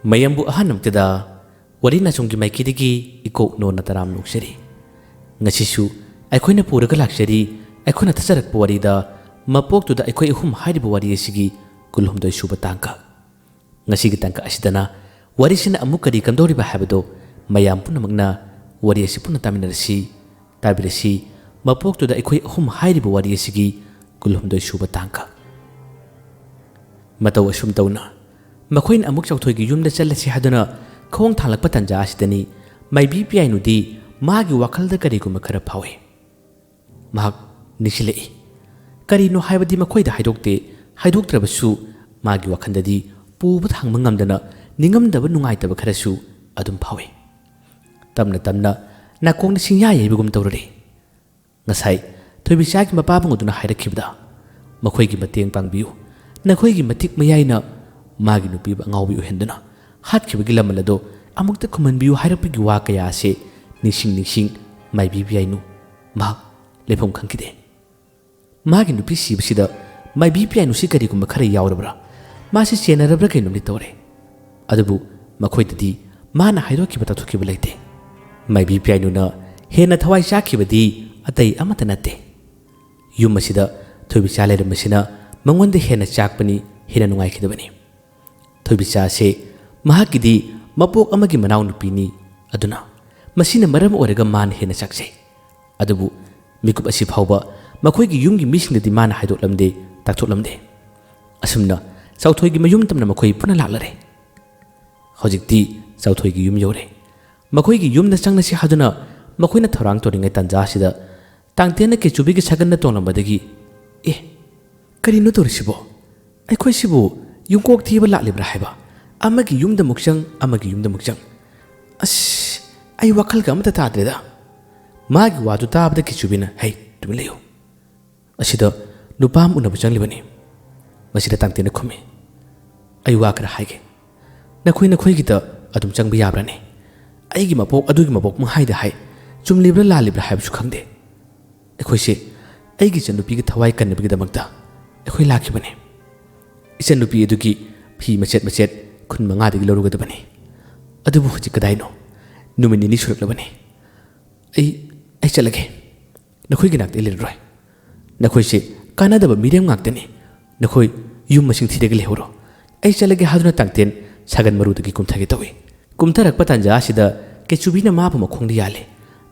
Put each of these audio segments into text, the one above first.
mayambu ahanamtida warina chunggi maikidigi iko nona taram nuksari ngasishu aikoina puraga laksari aikoina tasarakpa warida mapoktuda aikoi ahum hairiba wari asigi kulhumdoi suba tangka ngasigi tangka asidana warisina amukari kandoriba habado mayam punamakna wari asi puna taminarasi tabirasi mapoktuda aikoi ahum hairiba wari asigi kulhumdoi suba tangka mataw asum tawna makoin amuk chawthoi yumda chalasi hadana khong thalakpa tanja asidani maibi piainudi magi wakhalda kariguma khara phawe mahak nisilei karino haibadi makoida haidokte haidoktrabasu magi wakhandadi puba thangma ngamdana ningamdaba nungaitaba kharasu adum phawe tamna tamna nakongna singya yebugum tawrare ngasai thoibi chaki mapabunguduna hairakibda makoigi mateng pangbiu nakoigi matik mayaina magi nupiba ngawbi uhenduna hatkibagi lamalado amukta khumanbiu hairapigi wa kaya ase nising maibi biainu ma lepom khangkide magi nupi sibsida maibi biainu si kari kuma khara yawrabra ma si chenarabra kainumni tawre adubu makoidadi mana hairo kibata thukiba leite maibi biainu na hena thawai chakibadi atai amata natte yum masida thoibi chale masina mangonde hena chakpani hena nungai khidabani thoibi cha se mahakidi mapok amagi manaw nupini aduna masina maram oraga man hena chakse adubu mikup asi phawba makoigi yumgi misingdi mana haidoklamde takthoklamde asumna chawthoigi mayum tamna makoi puna laklare hojikti chawthoigi yum yore makoigi yumna changna si haduna makoina thorang toringai tanja sida tangtena ke chubigi saganna tonglambadagi karino torisibo aikoi sibu yungkok thiba laklibra haiba amagi yumda mukchang as ai wakhal ga amata tadreda magi wadu tabda kichubina hai tumleyo asida nupam unabu changlibani masida tangtena khumi ai wakra haige nakoi gita adum changba yabrane aigi mapok adugi mapok mu haida hai chumlibra lalibra haibsu khangde aikoi se aigi chanupi gi thawai kannabigi damakta aikoi lakhibane ichanupi adugi phi machet khun manga digi lorugadabani adubu hoji kadaino numini ni suraklabani ai chalage nakoi gi nakte lirroi nakoi se kanadaba mirem ngaktani nakoi yum masing thidege lehoro ai chalage haduna tangten sagan marudagi kumthage tawi kumtharakpa tanja asida kechubina mapu makhongdi yale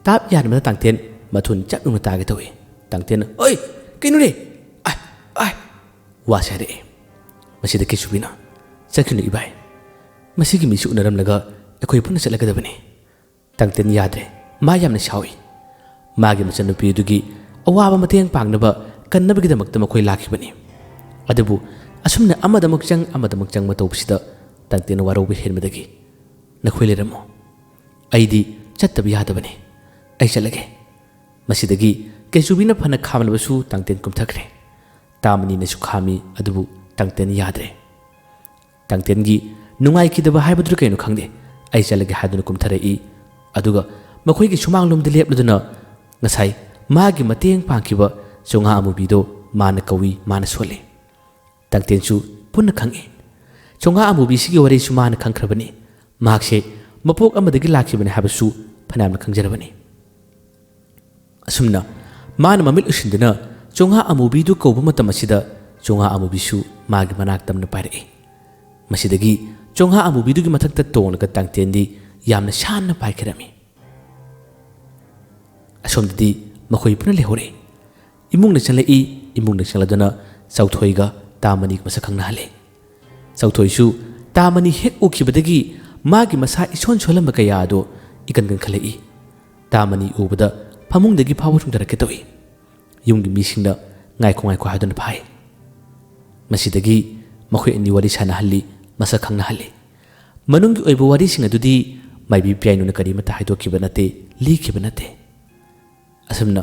tap yanmada tangten mathun chapnuna tage tawi tangten oi kinure ai wasare masida kechubina chakinu ibai masigi misu unaramlaga akoi puna chalagabani tangten yadre ma yamna shawi magi machanupi dugi awaba mateng pangnaba kannabagi damakta makoi lakhibani adubu asumna amadamuk chang matawsida tangten warobi hermadagi nakhoi leramo aidi chattabi yadabani ai chalage masidagi kechubina phana khamlabasu tangten kumthakre tamani na sukhami adubu tangten yadre tangten gi nungai kidaba haibadru kaino khangde ai chalage haduna kumtharai aduga makhoi gi sumanglom de lepladuna ngasai magi mateng pangkiba chonga amubido mana kawi mana sole tangten su punna khange chonga amubi sigi wari su mana khangkhrabani makse mapok amadagi lakhibani habasu phanamna khangjarabani asumna mana mamil usinduna chonga amubidu kawba matamasida chonga amubisu magi manak tamna pare masidagi chonga amubidu gi mathakta tonglaga tangtendi yamna shanna paikhrami asomdadi makhoi puna lehore imungna chaladuna chawthoiga tamani masakhangna hale chawthoisu tamani hek ukhibadagi magi masa ison cholamba kaya ado ikan khalai tamani ubada phamungdagi phawa thungdarakke tawi yumgi misingna ngaikho haduna phai masidagi makhoi ani wari sana halli masakhangna hale manungi oibo wari singa dudi maibi piainuna kari mata haidokiba nate likhiba nate asumna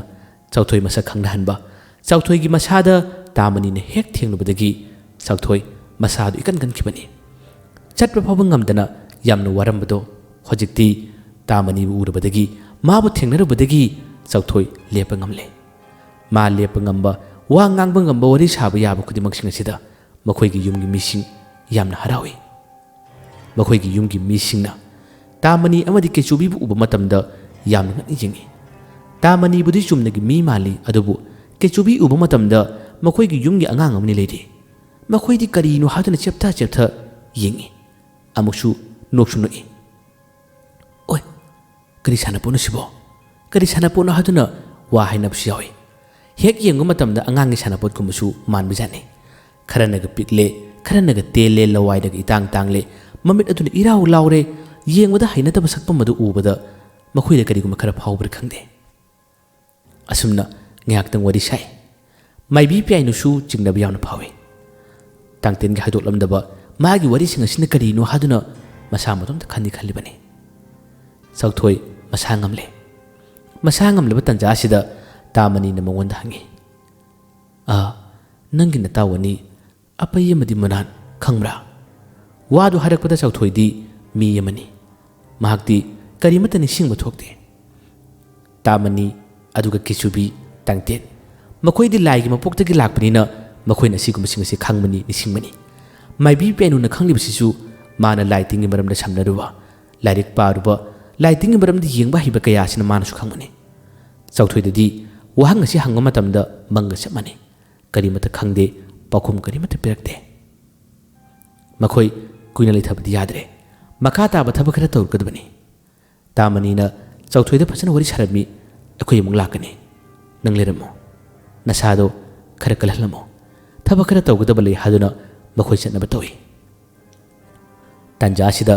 chawthoi masakhangna hanba chawthoi gi masada tamani ne hek thenglubadagi chawthoi masadu ikan khibani chatpa phawa ngamdana yamna warambado hojikti tamani urabadagi mabu thengnarabadagi chawthoi lepa ngamle ma lepa ngamba wa ngangba ngamba wari saba yaba kudimak singasida makhoi gi yumgi mising yamna harawi ꯃꯈꯣꯏꯒꯤ ꯌꯨꯝꯒꯤ ꯃꯤꯁꯤꯡꯅ ꯇꯥꯃꯅꯤ ꯑꯃꯗꯤ ꯀꯦꯆꯨꯕꯤꯕꯨ ꯎꯕ ꯃꯇꯝꯗ ꯌꯥꯝꯅ ꯉꯛꯅ ꯌꯦꯡꯉꯤ꯫ ꯇꯥꯃꯅꯤꯕꯨꯗꯤ ꯆꯨꯝꯅꯒꯤ ꯃꯤ ꯃꯥꯜꯂꯤ, ꯑꯗꯨꯕꯨ ꯀꯦꯆꯨꯕꯤ ꯎꯕ ꯃꯇꯝꯗ ꯃꯈꯣꯏꯒꯤ ꯌꯨꯝꯒꯤ ꯑꯉꯥꯡ ꯑꯃꯅꯤ ꯂꯩꯔꯤ꯫ ꯃꯈꯣꯏꯗꯤ ꯀꯔꯤꯅꯣ ꯍꯥꯏꯗꯨꯅ ꯆꯦꯞꯊ ꯌꯦꯡꯉꯤ, ꯑꯃꯨꯛꯁꯨ ꯅꯣꯛꯁꯨ ꯅꯣꯛꯏ꯫ ꯑꯣꯏ, ꯀꯔꯤ ꯁꯥꯟꯅꯄꯣꯠꯅꯣ ꯁꯤꯕꯣ? ꯀꯔꯤ ꯁꯥꯟꯅꯄꯣꯠꯅꯣ ꯍꯥꯏꯗꯨꯅ ꯋꯥ ꯍꯥꯏꯅꯕꯁꯨ ꯌꯥꯎꯏ꯫ ꯍꯦꯛ ꯌꯦꯡꯕ ꯃꯇꯝꯗ ꯑꯉꯥꯡꯒꯤ ꯁꯥꯟꯅꯄꯣꯠꯀꯨꯝꯕꯁꯨ ꯃꯥꯟꯕꯖꯥꯠꯅꯤ꯫ ꯈꯔꯅꯒ ꯄꯤꯛꯂꯦ, ꯈꯔꯅꯒ ꯇꯦꯜꯂꯦ, ꯂꯋꯥꯏꯗꯒ ꯏꯇꯥꯡ ꯇꯥꯡꯂꯦ, ꯃꯃꯤꯠ ꯑꯗꯨꯅ ꯏꯔꯥꯎ ꯂꯥꯎꯔꯦ꯫ ꯌꯦꯡꯕꯗ ꯍꯩꯅꯗꯕ ꯁꯛꯄꯝ ꯑꯗꯨ ꯎꯕꯗ ꯃꯈꯣꯏꯗ ꯀꯔꯤꯒꯨꯝꯕ ꯈꯔ ꯐꯥꯎꯕ꯭ꯔꯥ ꯈꯪꯗꯦ꯫ ꯑꯁꯨꯝꯅ ꯉꯥꯏꯍꯥꯛꯇꯪ ꯋꯥꯔꯤ ꯁꯥꯏ꯫ ꯃꯥꯏꯕꯤ ꯄꯤꯌꯥꯏꯅꯨꯁꯨ ꯆꯤꯡꯅꯕ ꯌꯥꯝꯅ ꯐꯥꯎꯏ꯫ ꯇꯥꯡꯇꯦꯟꯒꯤ ꯍꯥꯏꯗꯣꯛꯂꯝꯗꯕ ꯃꯥꯒꯤ ꯋꯥꯔꯤꯁꯤꯡ ꯑꯁꯤꯅ ꯀꯔꯤꯅꯣ ꯍꯥꯏꯗꯨꯅ ꯃꯁꯥ ꯃꯇꯣꯝꯇ ꯈꯜꯂꯤꯕꯅꯤ꯫ ꯆꯥꯎꯊꯣꯏ ꯃꯁꯥ ꯉꯝꯂꯦ꯫ ꯃꯁꯥ ꯉꯝꯂꯕ ꯇꯟꯖꯥ ꯑꯁꯤꯗ ꯇꯥꯃꯅꯤꯅ ꯃꯉꯣꯟꯗ ꯍꯪꯉꯤ, ꯅꯪꯒꯤ ꯅꯇꯥꯎ ꯑꯅꯤ ꯑꯄꯩ ꯑꯃꯗꯤ ꯃꯨꯅꯥꯟ ꯈꯪꯕ꯭ꯔꯥ? ꯋꯥꯗꯨ ꯍꯥꯏꯔꯛꯄꯗ ꯆꯥꯎꯊꯣꯏꯗꯤ ꯃꯤ ꯑꯃꯅꯤ꯫ ꯃꯍꯥꯛꯇꯤ ꯀꯔꯤꯃꯠꯇ ꯅꯤꯡꯁꯤꯡꯕ ꯊꯣꯛꯇꯦ꯫ ꯇꯥꯃꯅꯤ ꯑꯗꯨꯒ ꯀꯦꯆꯨꯕꯤ, ꯇꯥꯡꯇꯦꯟ ꯃꯈꯣꯏꯗꯤ ꯂꯥꯏꯒꯤ ꯃꯄꯣꯛꯇꯒꯤ ꯂꯥꯛꯄꯅꯤꯅ ꯃꯈꯣꯏꯅ ꯑꯁꯤꯒꯨꯝꯕꯁꯤꯡ ꯑꯁꯤ ꯈꯪꯕꯅꯤ, ꯅꯤꯡꯁꯤꯡꯕꯅꯤ꯫ ꯃꯥꯏꯕꯤ ꯄꯤꯌꯥꯏꯅꯨꯅ ꯈꯪꯂꯤꯕꯁꯤꯁꯨ ꯃꯥꯅ ꯂꯥꯏ ꯇꯤꯟꯒꯤ ꯃꯔꯝꯗ ꯁꯝꯅꯔꯨꯕ, ꯂꯥꯏꯔꯤꯛ ꯄꯥꯔꯨꯕ, ꯂꯥꯏ ꯇꯤꯟꯒꯤ ꯃꯔꯝꯗ ꯌꯦꯡꯕ ꯍꯩꯕ ꯀꯌꯥ ꯑꯁꯤꯅ ꯃꯥꯅꯁꯨ ꯈꯪꯕꯅꯤ꯫ ꯆꯥꯎꯊꯣꯏꯗꯗꯤ ꯋꯥꯍꯪ ꯑꯁꯤ ꯍꯪꯕ ꯃꯇꯝꯗ ꯃꯪꯒ ꯆꯞ ꯃꯥꯟꯅꯩ꯫ ꯀꯔꯤꯃꯠꯇ ꯈꯪꯗꯦ, ꯄꯥꯎꯈꯨꯝ ꯀꯔꯤꯃꯠꯇ ꯄꯤꯔꯛꯇꯦ꯫ ꯃꯈꯣꯏ ꯀꯨꯏꯅ ꯂꯩꯊꯕꯗꯤ ꯌꯥꯗ꯭ꯔꯦ꯫ ꯃꯈꯥ ꯇꯥꯕ ꯊꯕꯛ ꯈꯔ ꯇꯧꯔꯛꯀꯗꯕꯅꯤ꯫ ꯇꯥꯃꯅꯤꯅ ꯆꯥꯎꯊꯣꯏꯗ ꯐꯖꯅ ꯋꯥꯔꯤ ꯁꯥꯔꯝꯃꯤ꯫ ꯑꯩꯈꯣꯏ ꯑꯃꯨꯛ ꯂꯥꯛꯀꯅꯤ, ꯅꯪ ꯂꯩꯔꯝꯃꯣ, ꯅꯁꯥꯗꯣ ꯈꯔ ꯀꯜꯍꯜꯂꯝꯃꯣ, ꯊꯕꯛ ꯈꯔ ꯇꯧꯒꯗꯕ ꯂꯩ ꯍꯥꯏꯗꯨꯅ ꯃꯈꯣꯏ ꯆꯠꯅꯕ ꯇꯧꯏ꯫ ꯇꯥꯟꯖꯥ ꯑꯁꯤꯗ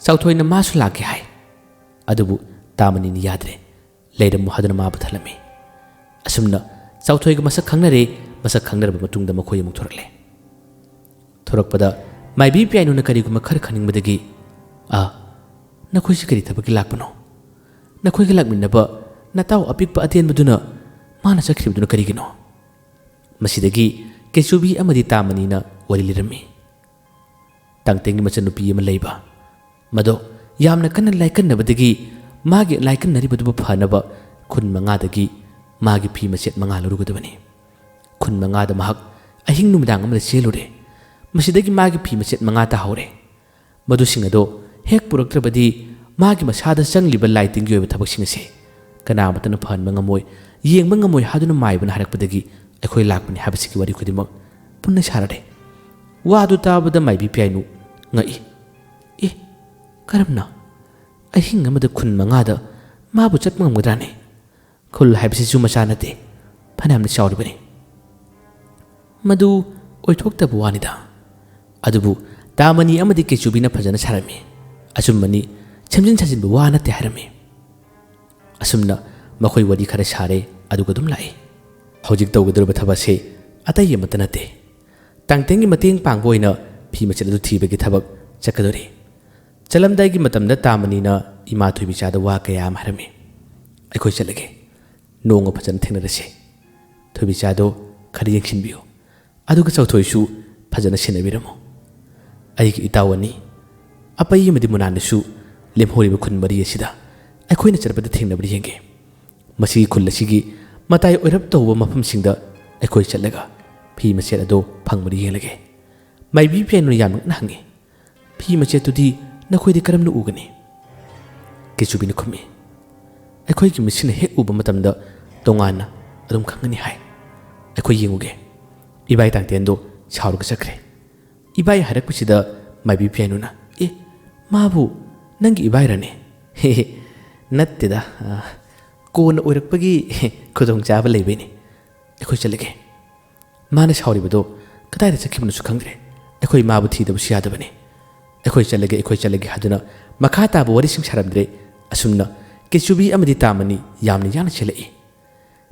ꯆꯥꯎꯊꯣꯏꯅ ꯃꯥꯁꯨ ꯂꯥꯛꯀꯦ ꯍꯥꯏ꯫ ꯑꯗꯨꯕꯨ ꯇꯥꯃꯅꯤꯅ ꯌꯥꯗ꯭ꯔꯦ, ꯂꯩꯔꯝꯃꯣ ꯍꯥꯏꯗꯨꯅ ꯃꯥꯕꯨ ꯊꯜꯂꯝꯃꯤ꯫ ꯑꯁꯨꯝꯅ ꯆꯥꯎꯊꯣꯏꯒ ꯃꯁꯛ ꯈꯪꯅꯔꯦ꯫ ꯃꯁꯛ ꯈꯪꯅꯔꯕ ꯃꯇꯨꯡꯗ ꯃꯈꯣꯏ ꯑꯃꯨꯛ ꯊꯣꯔꯛꯂꯦ꯫ ꯊꯣꯔꯛꯄꯗ ꯃꯥꯏꯕꯤ ꯄꯤꯌꯥꯏꯅꯨꯅ ꯀꯔꯤꯒꯨꯝꯕ ꯈꯔ ꯈꯪꯅꯤꯡꯕꯗꯒꯤ, ꯅꯈꯣꯏꯁꯤ ꯀꯔꯤ ꯊꯕꯛꯀꯤ ꯂꯥꯛꯄꯅꯣ? ꯅꯈꯣꯏꯒ ꯂꯥꯛꯃꯤꯟꯅꯕ ꯅꯇꯥꯎ ꯑꯄꯤꯛꯄ ꯑꯇꯦꯟꯕꯗꯨꯅ ꯃꯥꯅ ꯆꯠꯈꯤꯕꯗꯨꯅ ꯀꯔꯤꯒꯤꯅꯣ? ꯃꯁꯤꯗꯒꯤ ꯀꯦꯆꯨꯕꯤ ꯑꯃꯗꯤ ꯇꯥꯃꯅꯤꯅ ꯋꯥꯔꯤ ꯂꯤꯔꯝꯃꯤ꯫ ꯇꯥꯡꯇꯦꯟꯒꯤ ꯃꯆꯟꯅꯨꯄꯤ ꯑꯃ ꯂꯩꯕ, ꯃꯗꯣ ꯌꯥꯝꯅ ꯀꯟꯅ ꯂꯥꯏꯀꯟꯅꯕꯗꯒꯤ ꯃꯥꯒꯤ ꯂꯥꯏꯀꯟꯅꯔꯤꯕꯗꯨꯕꯨ ꯐꯅꯕ ꯈꯨꯟ 5ꯗꯒꯤ ꯃꯥꯒꯤ ꯐꯤ ꯃꯆꯦꯠ 5 ꯂꯧꯔꯨꯒꯗꯕꯅꯤ꯫ ꯈꯨꯟ 5ꯗ ꯃꯍꯥꯛ ꯑꯍꯤꯡ ꯅꯨꯃꯤꯗꯥꯡ ꯑꯃꯗ ꯆꯦꯜꯂꯨꯔꯦ꯫ ꯃꯁꯤꯗꯒꯤ ꯃꯥꯒꯤ ꯐꯤ ꯃꯆꯦꯠ 5 ꯇꯥꯍꯧꯔꯦ꯫ ꯃꯗꯨꯁꯤꯡ ꯑꯗꯣ ꯍꯦꯛ ꯄꯨꯔꯛꯇ꯭ꯔꯕꯗꯤ ꯃꯥꯒꯤ ꯃꯁꯥꯗ ꯆꯪꯂꯤꯕ ꯂꯥꯏ ꯇꯤꯟꯒꯤ ꯑꯣꯏꯕ ꯊꯕꯛꯁꯤꯡ ꯑꯁꯤ ꯀꯅꯥꯃꯠꯇꯅ ꯐꯍꯟꯕ ꯉꯝꯃꯣꯏ, ꯌꯦꯡꯕ ꯉꯝꯃꯣꯏ ꯍꯥꯏꯗꯨꯅ ꯃꯥꯏꯕꯅ ꯍꯥꯏꯔꯛꯄꯗꯒꯤ ꯑꯩꯈꯣꯏ ꯂꯥꯛꯄꯅꯤ ꯍꯥꯏꯕꯁꯤꯒꯤ ꯋꯥꯔꯤ ꯈꯨꯗꯤꯡꯃꯛ ꯄꯨꯟꯅ ꯁꯥꯔꯔꯦ꯫ ꯋꯥꯗꯨ ꯇꯥꯕꯗ ꯃꯥꯏꯕꯤ ꯄꯤꯌꯥꯏꯅꯨ ꯉꯛꯏ꯫ ꯀꯔꯝꯅ? ꯑꯍꯤꯡ ꯑꯃꯗ ꯈꯨꯟ 5ꯗ ꯃꯥꯕꯨ ꯆꯠꯄ ꯉꯝꯒꯗ꯭ꯔꯥꯅꯦ? ꯈꯨꯜ ꯍꯥꯏꯕꯁꯤꯁꯨ ꯃꯆꯥ ꯅꯠꯇꯦ, ꯐꯅꯌꯥꯝꯅ ꯆꯥꯎꯔꯤꯕꯅꯤ꯫ ꯃꯗꯨ ꯑꯣꯏꯊꯣꯛꯇꯕ ꯋꯥꯅꯤꯗ꯫ ꯑꯗꯨꯕꯨ ꯇꯥꯃꯅꯤ ꯑꯃꯗꯤ ꯀꯦꯆꯨꯕꯤꯅ ꯐꯖꯅ ꯁꯥꯔꯝꯃꯤ꯫ ꯑꯆꯨꯝꯕꯅꯤ, ꯁꯦꯝꯖꯤꯟ ꯁꯥꯖꯤꯟꯕ ꯋꯥ ꯅꯠꯇꯦ ꯍꯥꯏꯔꯝꯃꯤ꯫ ꯑꯁꯨꯝꯅ ꯃꯈꯣꯏ ꯋꯥꯔꯤ ꯈꯔ ꯁꯥꯔꯦ, ꯑꯗꯨꯒ ꯑꯗꯨꯝ ꯂꯥꯛꯏ꯫ ꯍꯧꯖꯤꯛ ꯇꯧꯒꯗꯧꯔꯤꯕ ꯊꯕꯛꯁꯤ ꯑꯇꯩ ꯑꯃꯠꯇ ꯅꯠꯇꯦ, ꯇꯥꯡꯇꯦꯟꯒꯤ ꯃꯇꯦꯡ ꯄꯥꯡꯕ ꯑꯣꯏꯅ ꯐꯤ ꯃꯆꯦꯠ ꯑꯗꯨ ꯊꯤꯕꯒꯤ ꯊꯕꯛ ꯆꯠꯀꯗꯧꯔꯤ꯫ ꯆꯠꯂꯝꯗꯥꯏꯒꯤ ꯃꯇꯝꯗ ꯇꯥꯃꯅꯤꯅ ꯏꯃꯥ ꯊꯣꯏꯕꯤꯆꯥꯗ ꯋꯥ ꯀꯌꯥ ꯑꯃ ꯍꯥꯏꯔꯝꯃꯤ꯫ ꯑꯩꯈꯣꯏ ꯆꯠꯂꯒꯦ, ꯅꯣꯡꯃ ꯐꯖꯅ ꯊꯦꯡꯅꯔꯁꯤ, ꯊꯣꯏꯕꯤꯆꯥꯗꯣ ꯈꯔ ꯌꯦꯡꯁꯤꯟꯕꯤꯌꯨ, ꯑꯗꯨꯒ ꯆꯥꯎꯊꯣꯏꯁꯨ ꯐꯖꯅ ꯁꯦꯟꯅꯕꯤꯔꯝꯃꯨ꯫ ꯑꯩꯒꯤ ꯏꯇꯥꯎ ꯑꯅꯤ ꯑꯄꯩ ꯑꯃꯗꯤ ꯃꯨꯅꯥꯟꯅꯁꯨ ꯂꯦꯝꯍꯧꯔꯤꯕ ꯈꯨꯟ 4 ꯑꯁꯤꯗ ꯑꯩꯈꯣꯏꯅ ꯆꯠꯄꯗ ꯊꯦꯡꯅꯕꯗ ꯌꯦꯡꯒꯦ꯫ ꯃꯁꯤꯒꯤ ꯈꯨꯜ ꯑꯁꯤꯒꯤ ꯃꯇꯥꯏ ꯑꯣꯏꯔꯞ ꯇꯧꯕ ꯃꯐꯝꯁꯤꯡꯗ ꯑꯩꯈꯣꯏ ꯆꯠꯂꯒ ꯐꯤ ꯃꯆꯦꯠ ꯑꯗꯣ ꯐꯪꯕꯗ ꯌꯦꯡꯂꯒꯦ꯫ ꯃꯥꯏꯕꯤ ꯄꯤꯌꯥꯏꯅꯨꯅ ꯌꯥꯝ ꯉꯛꯅ ꯍꯪꯉꯤ, ꯐꯤ ꯃꯆꯦꯠꯇꯨꯗꯤ ꯅꯈꯣꯏꯗꯤ ꯀꯔꯝꯅ ꯎꯒꯅꯤ? ꯀꯦꯆꯨꯕꯤꯅ ꯈꯨꯝꯃꯤ, ꯑꯩꯈꯣꯏꯒꯤ ꯃꯤꯠꯁꯤꯅ ꯍꯦꯛ ꯎꯕ ꯃꯇꯝꯗ ꯇꯣꯉꯥꯟꯅ ꯑꯗꯨꯝ ꯈꯪꯒꯅꯤ ꯍꯥꯏ꯫ ꯑꯩꯈꯣꯏ ꯌꯦꯡꯉꯨꯒꯦ꯫ ꯏꯕꯥꯏ ꯇꯥꯡꯇꯦꯟꯗꯣ ꯁꯥꯎꯔꯒ ꯆꯠꯈ꯭ꯔꯦ꯫ ꯏꯕꯥꯏ ꯍꯥꯏꯔꯛꯄꯁꯤꯗ ꯃꯥꯏꯕꯤ ꯄꯤꯌꯥꯏꯅꯨꯅ, ꯃꯥꯕꯨ ꯅꯪꯒꯤ ꯏꯕꯥꯏꯔꯅꯦ? ꯅꯠꯇꯦꯗ, ꯀꯣꯟꯅ ꯑꯣꯏꯔꯛꯄꯒꯤ ꯈꯨꯗꯣꯡꯆꯥꯕ ꯂꯩꯕꯩꯅꯤ꯫ ꯑꯩꯈꯣꯏ ꯆꯠꯂꯒꯦ꯫ ꯃꯥꯅ ꯁꯥꯎꯔꯤꯕꯗꯣ ꯀꯗꯥꯏꯗ ꯆꯠꯈꯤꯕꯅꯣꯁꯨ ꯈꯪꯗ꯭ꯔꯦ꯫ ꯑꯩꯈꯣꯏ ꯃꯥꯕꯨ ꯊꯤꯗꯕꯁꯨ ꯌꯥꯗꯕꯅꯤ꯫ ꯑꯩꯈꯣꯏ ꯆꯠꯂꯒꯦ ꯍꯥꯏꯗꯨꯅ ꯃꯈꯥ ꯇꯥꯕ ꯋꯥꯔꯤꯁꯤꯡ ꯁꯥꯔꯝꯗ꯭ꯔꯦ꯫ ꯑꯁꯨꯝꯅ ꯀꯦꯆꯨꯕꯤ ꯑꯃꯗꯤ ꯇꯥꯃꯅꯤ ꯌꯥꯝꯅ ꯌꯥꯡꯅ ꯆꯦꯜꯂꯛꯏ꯫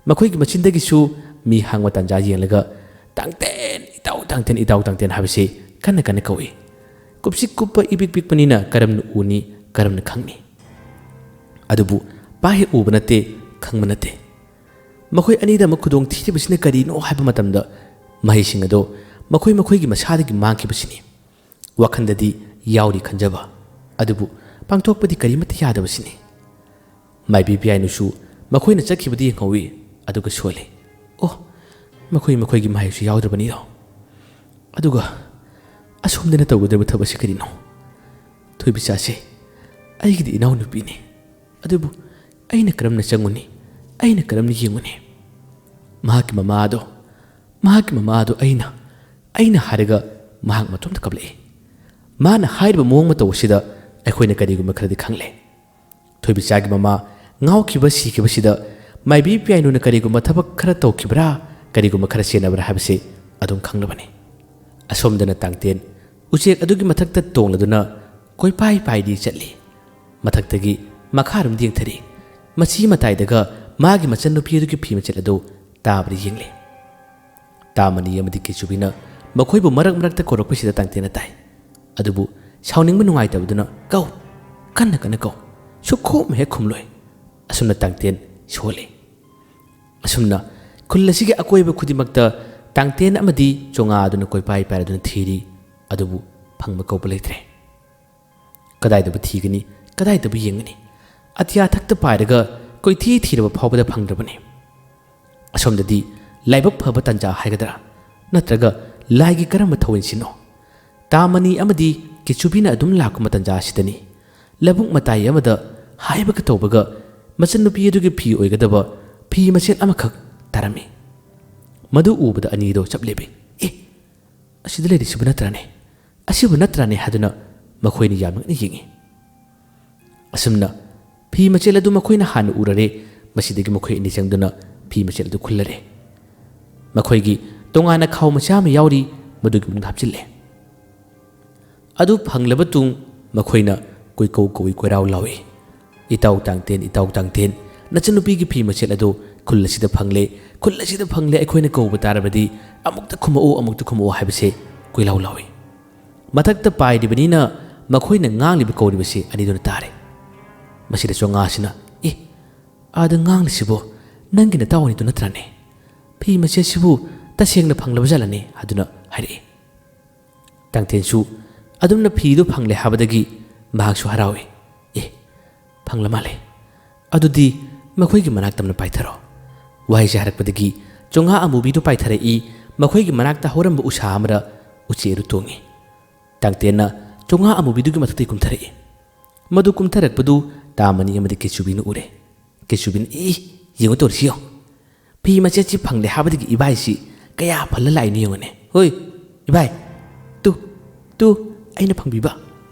ꯃꯈꯣꯏꯒꯤ ꯃꯆꯤꯟꯗꯒꯤꯁꯨ ꯃꯤ ꯍꯥꯡꯕ ꯇꯥꯟꯖꯥ ꯌꯦꯡꯂꯒ ꯇꯥꯡꯇꯦꯟ, ꯏꯇꯥꯎ ꯇꯥꯡꯇꯦꯟ, ꯏꯇꯥꯎ ꯇꯥꯡꯇꯦꯟ ꯍꯥꯏꯕꯁꯤ ꯀꯟꯅ ꯀꯟꯅ ꯀꯧꯏ꯫ ꯀꯨꯞꯁꯤ ꯀꯨꯞꯄ ꯏꯄꯤꯛ ꯄꯤꯛꯄꯅꯤꯅ ꯀꯔꯝꯅ ꯎꯅꯤ, ꯀꯔꯝꯅ ꯈꯪꯅꯤ? ꯑꯗꯨꯕꯨ ꯄꯥꯍꯦꯛ ꯎꯕ ꯅꯠꯇꯦ, ꯈꯪꯕ ꯅꯠꯇꯦ꯫ ꯃꯈꯣꯏ ꯑꯅꯤꯗꯃꯛ ꯈꯨꯗꯣꯡ ꯊꯤꯔꯤꯕꯁꯤꯅ ꯀꯔꯤꯅꯣ ꯍꯥꯏꯕ ꯃꯇꯝꯗ ꯃꯍꯩꯁꯤꯡ ꯑꯗꯣ ꯃꯈꯣꯏꯒꯤ ꯃꯁꯥꯗꯒꯤ ꯃꯥꯡꯈꯤꯕꯁꯤꯅꯤ꯫ ꯋꯥꯈꯟꯗꯗꯤ ꯌꯥꯎꯔꯤ ꯈꯟꯖꯕ, ꯑꯗꯨꯕꯨ ꯄꯥꯡꯊꯣꯛꯄꯗꯤ ꯀꯔꯤꯃꯠꯇ ꯌꯥꯗꯕꯁꯤꯅꯤ꯫ ꯃꯥꯏꯕꯤ ꯄꯤꯌꯥꯏꯅꯨꯁꯨ ꯃꯈꯣꯏꯅ ꯆꯠꯈꯤꯕꯗꯤ ꯌꯦꯡꯍꯧꯏ, ꯑꯗꯨꯒ ꯁꯣꯜꯂꯤ꯫ ꯃꯈꯣꯏꯒꯤ ꯃꯍꯩꯁꯨ ꯌꯥꯎꯗ꯭ꯔꯕꯅꯤꯗꯣ꯫ ꯑꯗꯨꯒ ꯑꯁꯣꯝꯗꯅ ꯇꯧꯒꯗꯕ ꯊꯕꯛꯁꯤ ꯀꯔꯤꯅꯣ? ꯊꯣꯏꯕꯤꯆꯥꯁꯦ ꯑꯩꯒꯤꯗꯤ ꯏꯅꯥꯎꯅꯨꯄꯤꯅꯤ ꯑꯗꯨꯕꯨ ꯑꯩꯅ ꯀꯔꯝꯅ ꯆꯪꯉꯨꯅꯤ ꯑꯩꯅ ꯀꯔꯝꯅ ꯌꯦꯡꯉꯨꯅꯤ ꯃꯍꯥꯛꯀꯤ ꯃꯃꯥꯗꯣ ꯑꯩꯅ ꯍꯥꯏꯔꯒ ꯃꯍꯥꯛ ꯃꯇꯣꯝꯇ ꯀꯞꯂꯛꯏ ꯃꯥꯅ ꯍꯥꯏꯔꯤꯕ ꯃꯑꯣꯡ ꯃꯇꯧ ꯑꯁꯤꯗ ꯑꯩꯈꯣꯏꯅ ꯀꯔꯤꯒꯨꯝꯕ ꯈꯔꯗꯤ ꯈꯪꯂꯦ ꯊꯣꯏꯕꯤꯆꯥꯒꯤ ꯃꯃꯥ ꯉꯥꯎꯈꯤꯕ ꯁꯤꯈꯤꯕꯁꯤꯗ ꯃꯥꯏꯕꯤ ꯄꯤꯌꯥꯏꯅꯨꯅ ꯀꯔꯤꯒꯨꯝꯕ ꯊꯕꯛ ꯈꯔ ꯇꯧꯈꯤꯕ꯭ꯔꯥ ꯀꯔꯤꯒꯨꯝꯕ ꯈꯔ ꯆꯦꯟꯅꯕ꯭ꯔꯥ ꯍꯥꯏꯕꯁꯤ ꯑꯗꯨꯝ ꯈꯪꯂꯕꯅꯤ ꯑꯁꯣꯝꯗꯅ ꯇꯥꯡꯇꯦꯟ ꯎꯆꯦꯛ ꯑꯗꯨꯒꯤ ꯃꯊꯛꯇ ꯇꯣꯡꯂꯗꯨꯅ ꯀꯣꯏꯄꯥꯏ ꯄꯥꯏꯗꯤ ꯆꯠꯂꯤ ꯃꯊꯛꯇꯒꯤ ꯃꯈꯥꯔꯣꯝ ꯌꯦꯡꯊꯔꯤ ꯃꯆꯤ ꯃꯇꯥꯏꯗꯒ ꯃꯥꯒꯤ ꯃꯆꯟꯅꯨꯄꯤ ꯑꯗꯨꯒꯤ ꯐꯤ ꯃꯆꯦꯠ ꯑꯗꯨ ꯇꯥꯕꯗ ꯌꯦꯡꯂꯤ ꯇꯥꯃꯅꯤ ꯑꯃꯗꯤ ꯀꯦꯆꯨꯕꯤꯅ ꯃꯈꯣꯏꯕꯨ ꯃꯔꯛ ꯃꯔꯛꯇ ꯀꯧꯔꯛꯄꯁꯤꯗ ꯇꯥꯡꯇꯦꯟꯅ ꯇꯥꯏ ꯑꯗꯨꯕꯨ ꯁꯥꯎꯅꯤꯡꯕ ꯅꯨꯡꯉꯥꯏꯇꯕꯗꯨꯅ ꯀꯧ ꯀꯟꯅ ꯀꯟꯅ ꯀꯧ ꯁꯨꯛꯈꯨꯝ ꯍꯦꯛ ꯈꯨꯝꯂꯣꯏ ꯑꯁꯨꯝꯅ ꯇꯥꯡꯇꯦꯟ ꯁꯣꯜꯂꯤ ꯑꯁꯨꯝꯅ ꯈꯨꯜ ꯑꯁꯤꯒꯤ ꯑꯀꯣꯏꯕ ꯈꯨꯗꯤꯡꯃꯛꯇ ꯇꯥꯡꯇꯦꯟ ꯑꯃꯗꯤ ꯆꯣꯉꯥ ꯑꯗꯨꯅ ꯀꯣꯏꯄꯥꯏ ꯄꯥꯏꯔꯗꯨꯅ ꯊꯤꯔꯤ ꯑꯗꯨꯕు ꯐꯪꯕ ꯀꯧꯕ ꯂꯩꯇ꯭ꯔꯦ ꯀꯗꯥꯏꯗꯕꯨ ꯊꯤꯒꯅꯤ ꯀꯗꯥꯏꯗꯕꯨ ꯌꯦꯡꯒꯅꯤ ꯑꯇꯤꯌꯥ ꯊꯛꯇ ꯄꯥꯏꯔꯒ ꯀꯣꯏꯊꯤ ꯊꯤꯔꯕ ꯐꯥꯎꯕꯗ ꯐꯪꯗ꯭ꯔꯕꯅꯤ ꯑꯁꯣꯝꯗꯗꯤ ꯂꯥꯏꯕꯛ ꯐꯕ ꯇꯟꯖꯥ ꯍꯥꯏꯒꯗ꯭ꯔꯥ ꯅꯠꯇ꯭ꯔꯒ ꯂꯥꯏꯒꯤ ꯀꯔꯝꯕ ꯊꯧꯑꯣꯏꯟꯁꯤꯅꯣ ꯇꯥꯃꯅꯤ ꯑꯃꯗꯤ ꯀꯦꯆꯨꯕꯤꯅ ꯑꯗꯨꯝ ꯂꯥꯛꯄ ꯇꯟꯖꯥ ꯑꯁꯤꯗꯅꯤ ꯂꯧꯕꯨꯛ ꯃꯇꯥꯏ ꯑꯃꯗ ꯍꯥꯏꯕꯒ ꯇꯧꯕꯒ ꯃꯆꯟꯅꯨꯄꯤ ꯑꯗꯨꯒꯤ ꯐꯤ ꯑꯣꯏꯒꯗꯕ ꯐꯤ ꯃꯆꯦꯠ ꯑꯃꯈꯛ ꯇꯥꯔꯝꯃꯤ ꯃꯗꯨ ꯎꯕꯗ ꯑꯅꯤꯗꯣ ꯆꯞ ꯂꯦꯞꯄꯤ ꯑꯁꯤꯗ ꯂꯩꯔꯤꯁꯤꯕꯨ ꯅꯠꯇ꯭ꯔꯥꯅꯦ ꯍꯥꯏꯗꯨꯅ ꯃꯈꯣꯏꯅ ꯌꯥꯝꯅ ꯌꯦꯡꯉꯤ ꯑꯁꯨꯝꯅ ꯐꯤ ꯃꯆꯦꯠ ꯑꯗꯨ ꯃꯈꯣꯏꯅ ꯍꯥꯟꯅ ꯎꯔꯔꯦ ꯃꯁꯤꯗꯒꯤ ꯃꯈꯣꯏ ꯑꯅꯤ ꯆꯪꯗꯨꯅ ꯐꯤ ꯃꯆꯦꯠ ꯑꯗꯨ ꯈꯨꯜꯂꯔꯦ ꯃꯈꯣꯏꯒꯤ ꯇꯣꯉꯥꯟꯅ ꯈꯥꯎ ꯃꯆꯥ ꯑꯃ ꯌꯥꯎꯔꯤ ꯃꯗꯨꯒꯤ ꯃꯅꯨꯡꯗ ꯍꯥꯞꯆꯤꯜꯂꯦ ꯑꯗꯨ ꯐꯪꯂꯕ ꯇꯨꯡ ꯃꯈꯣꯏꯅ ꯀꯣꯏꯀꯧ ꯀꯧꯏ ꯀꯣꯏꯔꯥꯎ ꯂꯥꯎꯏ ꯏꯇꯥꯎ ꯇꯥꯡꯇꯦꯟ ꯅꯆꯟꯅꯨꯄꯤꯒꯤ ꯐꯤ ꯃꯆꯦꯠ ꯑꯗꯨ ꯈꯨꯜ ꯑꯁꯤꯗ ꯐꯪꯂꯦ ꯑꯩꯈꯣꯏꯅ ꯀꯧꯕ ꯇꯥꯔꯕꯗꯤ ꯑꯃꯨꯛꯇ ꯈꯨꯝꯃꯛꯑꯣ ꯍꯥꯏꯕꯁꯦ ꯀꯣꯏꯂꯥꯎ ꯂꯥꯎꯏ ꯃꯊꯛꯇ ꯄꯥꯏꯔꯤꯕꯅꯤꯅ ꯃꯈꯣꯏꯅ ꯉꯥꯡꯂꯤꯕ ꯀꯧꯔꯤꯕꯁꯤ ꯑꯅꯤꯗꯨꯅ ꯇꯥꯔꯦ ꯃꯁꯤꯗ ꯆꯣꯉꯥꯁꯤꯅ ꯑꯥꯗ ꯉꯥꯡꯂꯤꯁꯤꯕꯣ ꯅꯪꯒꯤ ꯅꯇꯥꯎꯅꯤꯗꯨ ꯅꯠꯇ꯭ꯔꯥꯅꯦ ꯐꯤ ꯃꯆꯦꯠꯁꯤꯕꯨ ꯇꯁꯦꯡꯅ ꯐꯪꯂꯕ ꯖꯥꯠꯂꯅꯦ ꯍꯥꯏꯗꯨꯅ ꯍꯥꯏꯔꯛꯏ ꯇꯥꯡꯇꯦꯟꯁꯨ ꯑꯗꯨꯝꯅ ꯐꯤꯗꯨ ꯐꯪꯂꯦ ꯍꯥꯏꯕꯗꯒꯤ ꯃꯍꯥꯛꯁꯨ ꯍꯔꯥꯎꯏ ꯐꯪꯂ ꯃꯥꯜꯂꯦ ꯑꯗꯨꯗꯤ ꯃꯈꯣꯏꯒꯤ ꯃꯅꯥꯛꯇꯝꯅ ꯄꯥꯏꯊꯔꯣ ꯋꯥꯍꯩꯁꯦ ꯍꯥꯏꯔꯛꯄꯗꯒꯤ ꯆꯣꯉꯥ ꯑꯃꯨꯕꯤꯗꯨ ꯄꯥꯏꯊꯔꯛꯏ ꯃꯈꯣꯏꯒꯤ ꯃꯅꯥꯛꯇ ꯍꯧꯔꯝꯕ ꯎꯁꯥ ꯑꯃꯗ ꯎꯆꯦꯛ ꯑꯗꯨ ꯇꯣꯡꯉꯤ ꯇꯥꯡꯇꯦꯟꯅ ꯆꯣꯉꯥ ꯑꯃꯨꯕꯤꯗꯨꯒꯤ ꯃꯊꯛꯇꯒꯤ ꯀꯨꯝꯊꯔꯛꯏ ꯃꯗꯨ ꯀꯨꯝꯊꯔꯛꯄꯗꯨ ꯇꯥꯃꯅꯤ ꯑꯃꯗꯤ ꯀꯦꯆꯨꯕꯤꯅ ꯎꯔꯦ ꯀꯦꯆꯨꯕꯤꯅ ꯌꯦꯡꯉꯨ ꯇꯧꯔꯤꯁꯤ ꯌꯦꯡꯉꯨ ꯐꯤ ꯃꯆꯦꯠꯁꯤ ꯐꯪꯂꯦ ꯍꯥꯏꯕꯗꯒꯤ ꯏꯕꯥꯏꯁꯤ ꯀꯌꯥ ꯐꯜꯂ ꯂꯥꯛꯏꯅꯣ ꯌꯦꯡꯉꯨꯅꯦ ꯍꯣꯏ ꯏꯕꯥꯏ ꯇꯨ ꯑꯩꯅ ꯐꯪꯕꯤꯕ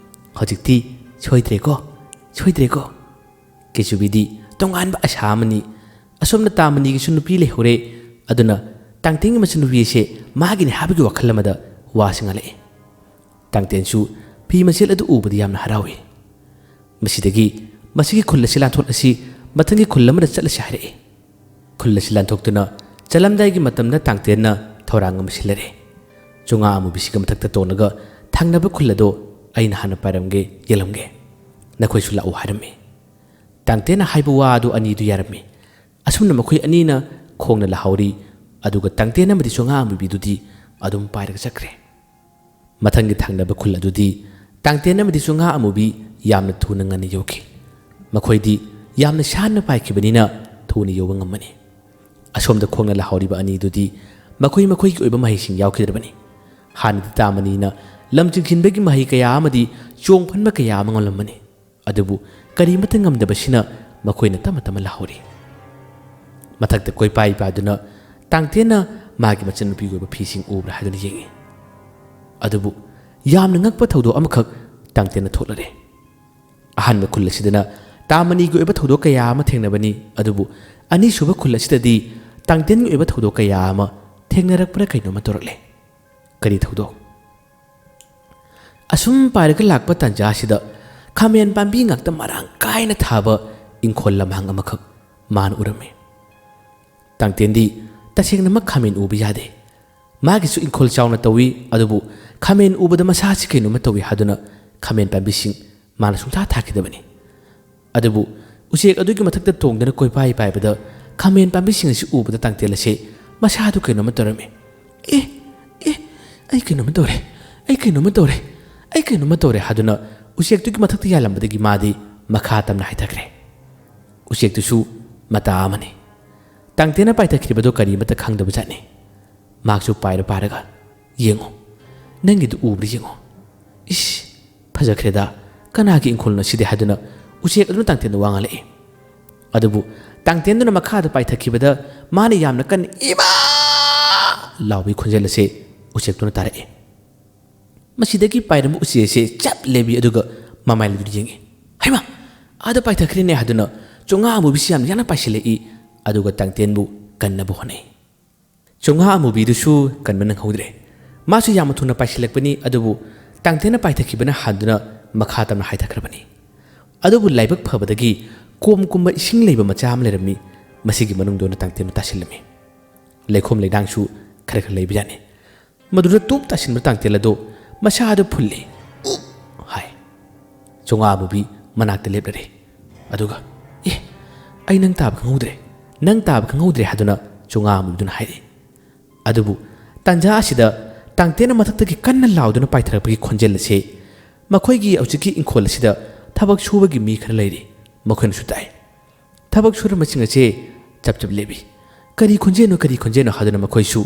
ꯍꯧꯖꯤꯛꯇꯤ ꯁꯣꯏꯗ꯭ꯔꯦꯀꯣ ꯀꯦꯆꯨꯕꯤꯗꯤ ꯇꯣꯉꯥꯟꯕ ꯑꯁꯥ ꯑꯃꯅꯤ ꯑꯁꯣꯝꯅ ꯇꯥꯃꯅꯤꯒꯤꯁꯨ ꯅꯨꯄꯤ ꯂꯩꯍꯧꯔꯦ ꯑꯗꯨꯅ ꯇꯥꯡꯇꯦꯟꯒꯤ ꯃꯆꯟꯅꯨꯄꯤ ꯑꯁꯦ ꯃꯥꯒꯤꯅꯤ ꯍꯥꯏꯕꯒꯤ ꯋꯥꯈꯜ ꯑꯃꯗ ꯋꯥꯁꯤ ꯉꯥꯡꯂꯛꯏ ꯇꯥꯡꯇꯦꯟꯁꯨ ꯐꯤ ꯃꯆꯦꯠ ꯑꯗꯨ ꯎꯕꯗ ꯌꯥꯝꯅ ꯍꯔꯥꯎꯏ ꯃꯁꯤꯗꯒꯤ ꯃꯁꯤꯒꯤ ꯈꯨꯜ ꯑꯁꯤ ꯂꯥꯟꯊꯣꯛꯂꯁꯤ ꯃꯊꯪꯒꯤ ꯈꯨꯜ ꯑꯃꯗ ꯆꯠꯂꯁꯤ ꯍꯥꯏꯔꯛꯏ ꯈꯨꯜ ꯑꯁꯤ ꯂꯥꯟꯊꯣꯛꯇꯨꯅ ꯆꯠꯂꯝꯗꯥꯏꯒꯤ ꯃꯇꯝꯗ ꯇꯥꯡꯇꯦꯟꯅ ꯊꯧꯔꯥꯡ ꯑꯃ ꯁꯤꯜꯂꯔꯦ ꯆꯣꯉꯥ ꯑꯃꯨꯕꯤꯁꯤꯒ ꯃꯊꯛꯇ ꯇꯣꯡꯂꯒ ꯊꯪꯅꯕ ꯈꯨꯜ ꯑꯗꯣ ꯑꯩꯅ ꯍꯥꯟꯅ ꯄꯥꯏꯔꯝꯒꯦ ꯌꯦꯜꯂꯝꯒꯦ ꯅꯈꯣꯏꯁꯨ ꯂꯥꯛꯎ ꯍꯥꯏꯔꯝꯃꯤ ꯇꯥꯡꯇꯦꯟꯅ ꯍꯥꯏꯕ ꯋꯥ ꯑꯗꯨ ꯑꯅꯤꯗꯨ ꯌꯥꯔꯝꯃꯤ ꯑꯁꯨꯝꯅ ꯃꯈꯣꯏ ꯑꯅꯤꯅ ꯈꯣꯡꯅ ꯂꯥꯍꯧꯔꯤ ꯑꯗꯨꯒ ꯇꯥꯡꯇꯦꯟ ꯑꯃꯗꯤ ꯆꯣꯉꯥ ꯑꯃꯨꯕꯤꯗꯨꯗꯤ ꯑꯗꯨꯝ ꯄꯥꯏꯔꯒ ꯆꯠꯈ꯭ꯔꯦ ꯃꯊꯪꯒꯤ ꯊꯪꯅꯕ ꯈꯨꯜ ꯑꯗꯨꯗꯤ ꯇꯥꯡꯇꯦꯟ ꯑꯃꯗꯤ ꯆꯣꯉꯥ ꯑꯃꯨꯕꯤ ꯌꯥꯝꯅ ꯊꯨꯅ ꯉꯟꯅ ꯌꯧꯈꯤ ꯃꯈꯣꯏꯗꯤ ꯌꯥꯝꯅ ꯁꯥꯟꯅ ꯄꯥꯏꯈꯤꯕꯅꯤꯅ ꯊꯨꯅ ꯌꯧꯕ ꯉꯝꯃꯅꯤ ꯑꯁꯣꯝꯗ ꯈꯣꯡꯅ ꯂꯥꯍꯧꯔꯤꯕ ꯑꯅꯤꯗꯨꯗꯤ ꯃꯈꯣꯏꯒꯤ ꯑꯣꯏꯕ ꯃꯍꯩꯁꯤꯡ ꯌꯥꯎꯈꯤꯗ꯭ꯔꯕꯅꯤ ꯍꯥꯟꯅꯗꯤ ꯇꯥꯃꯅꯤꯅ ꯂꯝ ꯆꯤꯡꯁꯤꯟꯕꯒꯤ ꯃꯍꯩ ꯀꯌꯥ ꯑꯃꯗꯤ ꯆꯣꯡꯐꯟꯕ ꯀꯌꯥ ꯑꯃ ꯉꯝꯂꯝꯕꯅꯤ ꯑꯗꯨꯕꯨ ꯀꯔꯤꯃꯠꯇ ꯉꯝꯗꯕꯁꯤꯅ ꯃꯈꯣꯏꯅ ꯇꯞꯅ ꯂꯥꯍꯧꯔꯤ ꯃꯊꯛꯇ ꯀꯣꯏꯄꯥꯏ ꯄꯥꯏꯗꯨꯅ ꯇꯥꯡꯇꯦꯟꯅ ꯃꯥꯒꯤ ꯃꯆꯟꯅꯨꯄꯤꯒꯤ ꯑꯣꯏꯕ ꯐꯤꯁꯤꯡ ꯎꯕ꯭ꯔꯥ ꯍꯥꯏꯗꯨꯅ ꯌꯦꯡꯉꯤ ꯑꯗꯨꯕꯨ ꯌꯥꯝꯅ ꯉꯛꯄ ꯊꯧꯗꯣꯛ ꯑꯃꯈꯛ ꯇꯥꯡꯇꯦꯟꯅ ꯊꯣꯛꯂꯔꯦ ꯑꯍꯥꯟꯕ ꯈꯨꯜ ꯑꯁꯤꯗꯅ ꯇꯥꯃꯅꯤꯒꯤ ꯑꯣꯏꯕ ꯊꯧꯗꯣꯛ ꯀꯌꯥ ꯑꯃ ꯊꯦꯡꯅꯕꯅꯤ ꯑꯗꯨꯕꯨ ꯑꯅꯤꯁꯨꯕ ꯈꯨꯜ ꯑꯁꯤꯗꯗꯤ ꯇꯥꯡꯇꯦꯟꯒꯤ ꯑꯣꯏꯕ ꯊꯧꯗꯣꯛ ꯀꯌꯥ ꯑꯃ ꯊꯦꯡꯅꯔꯛꯄ꯭ꯔꯥ ꯀꯩꯅꯣꯝꯃ ꯇꯧꯔꯛꯂꯦ ꯀꯔꯤ ꯊꯧꯗꯣꯛ ꯑꯁꯨꯝ ꯄꯥꯏꯔꯒ ꯂꯥꯛꯄ ꯇꯥꯟꯖꯥ ꯑꯁꯤꯗ ꯈꯥꯃꯦꯟ ꯄꯥꯝꯕꯤ ꯉꯥꯛꯇ ꯃꯔꯥꯡ ꯀꯥꯏꯅ ꯊꯥꯕ ꯏꯪꯈꯣꯜ ꯂꯝꯍꯥꯡ ꯑꯃꯈꯛ ꯃꯥꯅ ꯎꯔꯝꯃꯤ ꯇꯥꯡꯇꯦꯟꯗꯤ ꯇꯁꯦꯡꯅꯃꯛ ꯈꯥꯃꯦꯟ ꯎꯕ ꯌꯥꯗꯦ ꯃꯥꯒꯤꯁꯨ ꯏꯪꯈꯣꯜ ꯆꯥꯎꯅ ꯇꯧꯏ ꯑꯗꯨꯕꯨ ꯈꯥꯃꯦꯟ ꯎꯕꯗ ꯃꯁꯥꯁꯤ ꯀꯩꯅꯣꯝꯃ ꯇꯧꯏ ꯍꯥꯏꯗꯨꯅ ꯈꯥꯃꯦꯟ ꯄꯥꯝꯕꯤꯁꯤꯡ ꯃꯥꯅ ꯁꯨꯡꯊꯥ ꯊꯥꯈꯤꯗꯕꯅꯤ ꯑꯗꯨꯕꯨ ꯎꯆꯦꯛ ꯑꯗꯨꯒꯤ ꯃꯊꯛꯇ ꯇꯣꯡꯗꯨꯅ ꯀꯣꯏꯄꯥꯏ ꯄꯥꯏꯕꯗ ꯈꯥꯃꯦꯟ ꯄꯥꯝꯕꯤꯁꯤꯡ ꯑꯁꯤ ꯎꯕꯗ ꯇꯥꯡꯇꯦꯟ ꯑꯁꯤ ꯃꯁꯥꯗꯨ ꯀꯩꯅꯣꯝꯃ ꯇꯧꯔꯝꯃꯤ ꯑꯩ ꯀꯩꯅꯣꯝꯃ ꯇꯧꯔꯦ ꯍꯥꯏꯗꯨꯅ ꯎꯆꯦꯛꯇꯨꯒꯤ ꯃꯊꯛꯇ ꯌꯥꯜꯂꯝꯕꯗꯒꯤ ꯃꯥꯗꯤ ꯃꯈꯥ ꯇꯝꯅ ꯍꯥꯏꯊꯈ꯭ꯔꯦ ꯎꯆꯦꯛꯇꯨꯁꯨ ꯃꯇꯥ ꯑꯃꯅꯤ ꯇꯥꯡꯇꯦꯟꯅ ꯄꯥꯏꯊꯈꯤꯕꯗꯣ ꯀꯔꯤꯃꯠꯇ ꯈꯪꯗꯕꯖꯥꯠꯅꯤ ꯃꯍꯥꯛꯁꯨ ꯄꯥꯏꯔꯒ ꯌꯦꯡꯉꯣ ꯅꯪꯒꯤꯗꯨ ꯎꯕ꯭ꯔꯥ ꯌꯦꯡꯉꯣ ꯐꯖꯈ꯭ꯔꯦꯗ ꯀꯅꯥꯒꯤ ꯏꯪꯈꯣꯜꯅꯣ ꯁꯤꯗꯤ ꯍꯥꯏꯗꯨꯅ ꯎꯆꯦꯛ ꯑꯗꯨꯅ ꯇꯥꯡꯇꯦꯟꯗ ꯋꯥ ꯉꯥꯡꯂꯛꯏ ꯑꯗꯨꯕꯨ ꯇꯥꯡꯇꯦꯟꯗꯨꯅ ꯃꯈꯥꯗ ꯄꯥꯏꯊꯈꯤꯕꯗ ꯃꯥꯅ ꯌꯥꯝꯅ ꯀꯟꯅ ꯏꯃꯥ ꯂꯥꯎꯕꯒꯤ ꯈꯣꯟꯖꯦꯜ ꯑꯁꯤ ꯎꯆꯦꯛꯇꯨꯅ ꯇꯥꯔꯛꯏ ꯃꯁꯤꯗꯒꯤ ꯄꯥꯏꯔꯝꯕ ꯎꯆꯦꯛ ꯑꯁꯤ ꯆꯞ ꯂꯦꯞꯄꯤ ꯑꯗꯨꯒ ꯃꯃꯥꯏꯂꯨꯗꯨ ꯌꯦꯡꯉꯤ ꯍꯩꯃꯥ ꯑꯥꯗ ꯄꯥꯏꯊꯈ꯭ꯔꯦꯅꯦ ꯍꯥꯏꯗꯨꯅ ꯆꯣꯡꯉꯥ ꯑꯃꯨꯕꯤꯁꯤ ꯌꯥꯝ ꯌꯥꯡꯅ ꯄꯥꯏꯁꯤꯜꯂꯛꯏ ꯑꯗꯨꯒ ꯇꯥꯡꯇꯦꯟꯕꯨ ꯀꯟꯅꯕ ꯍꯣꯠꯅꯩ ꯆꯣꯡꯉꯥ ꯑꯃꯨꯕꯤꯗꯨꯁꯨ ꯀꯟꯕ ꯅꯪꯍꯧꯗ꯭ꯔꯦ ꯃꯥꯁꯨ ꯌꯥꯝꯅ ꯊꯨꯅ ꯄꯥꯏꯁꯤꯜꯂꯛꯄꯅꯤ ꯑꯗꯨꯕु ꯇꯥꯡꯇꯦꯟꯅ ꯄꯥꯏꯊꯈꯤꯕꯅ ꯍꯥꯟꯗꯨꯅ ꯃꯈꯥ ꯇꯝꯅ ꯍꯥꯏꯊꯈ꯭ꯔꯕꯅꯤ ꯑꯗꯨꯕꯨ ꯂꯥꯏꯕꯛ ꯐꯕꯗꯒꯤ ꯀꯣꯝꯀꯨꯝꯕ ꯏꯁꯤꯡ ꯂꯩꯕ ꯃꯆꯥ ꯑꯃ ꯂꯩꯔꯝꯃꯤ ꯃꯁꯤꯒꯤ ꯃꯅꯨꯡꯗ ꯇꯥꯡꯇꯦꯟꯕꯨ ꯇꯥꯁꯤꯜꯂꯝꯃꯤ ꯂꯩꯈꯣꯝ ꯂꯩꯅꯥꯡꯁꯨ ꯈꯔ ꯈꯔ ꯂꯩꯕ ꯌꯥꯅꯤ ꯃꯗꯨꯗ ꯇꯨꯞ ꯇꯥꯁꯤꯟꯕ ꯇꯥꯡꯇꯦꯟ ꯑꯗꯨ ꯃꯁꯥꯗ ꯐꯨꯜꯂꯤ ꯍꯥꯏ ꯆꯣꯡꯉꯥ ꯑꯃꯨꯕꯤ ꯃꯅꯥꯛꯇ ꯂꯦꯞꯂꯔꯦ ꯑꯗꯨꯒ ꯑꯩ ꯅꯪ ꯇꯥꯕ ꯈꯪꯍꯧꯗ꯭ꯔꯦ ꯍꯥꯏꯗꯨꯅ ꯆꯣꯡꯉꯥ ꯑꯃꯨꯕꯤꯗꯨꯅ ꯍꯥꯏꯔꯤ ꯑꯗꯨꯕꯨ ꯇꯥꯟꯖꯥ ꯑꯁꯤꯗ ꯇꯥꯡꯇꯦꯟꯅ ꯃꯊꯛꯇꯒꯤ ꯀꯟꯅ ꯂꯥꯎꯗꯨꯅ ꯄꯥꯏꯊꯔꯛꯄꯒꯤ ꯈꯣꯟꯖꯦꯜ ꯑꯁꯤ ꯃꯈꯣꯏꯒꯤ ꯍꯧꯖꯤꯛꯀꯤ ꯏꯪꯈꯣꯜ ꯑꯁꯤꯗ ꯊꯕꯛ ꯁꯨꯕꯒꯤ ꯃꯤ ꯈꯔ ꯂꯩꯔꯤ ꯃꯈꯣꯏꯅꯁꯨ ꯇꯥꯏ ꯊꯕꯛ ꯁꯨꯔꯝꯕꯁꯤꯡ ꯑꯁꯤ ꯆꯞ ꯆꯞ ꯂꯦꯞꯄꯤ ꯀꯔꯤ ꯈꯣꯟꯖꯦꯜꯅꯣ ꯍꯥꯏꯗꯨꯅ ꯃꯈꯣꯏꯁꯨ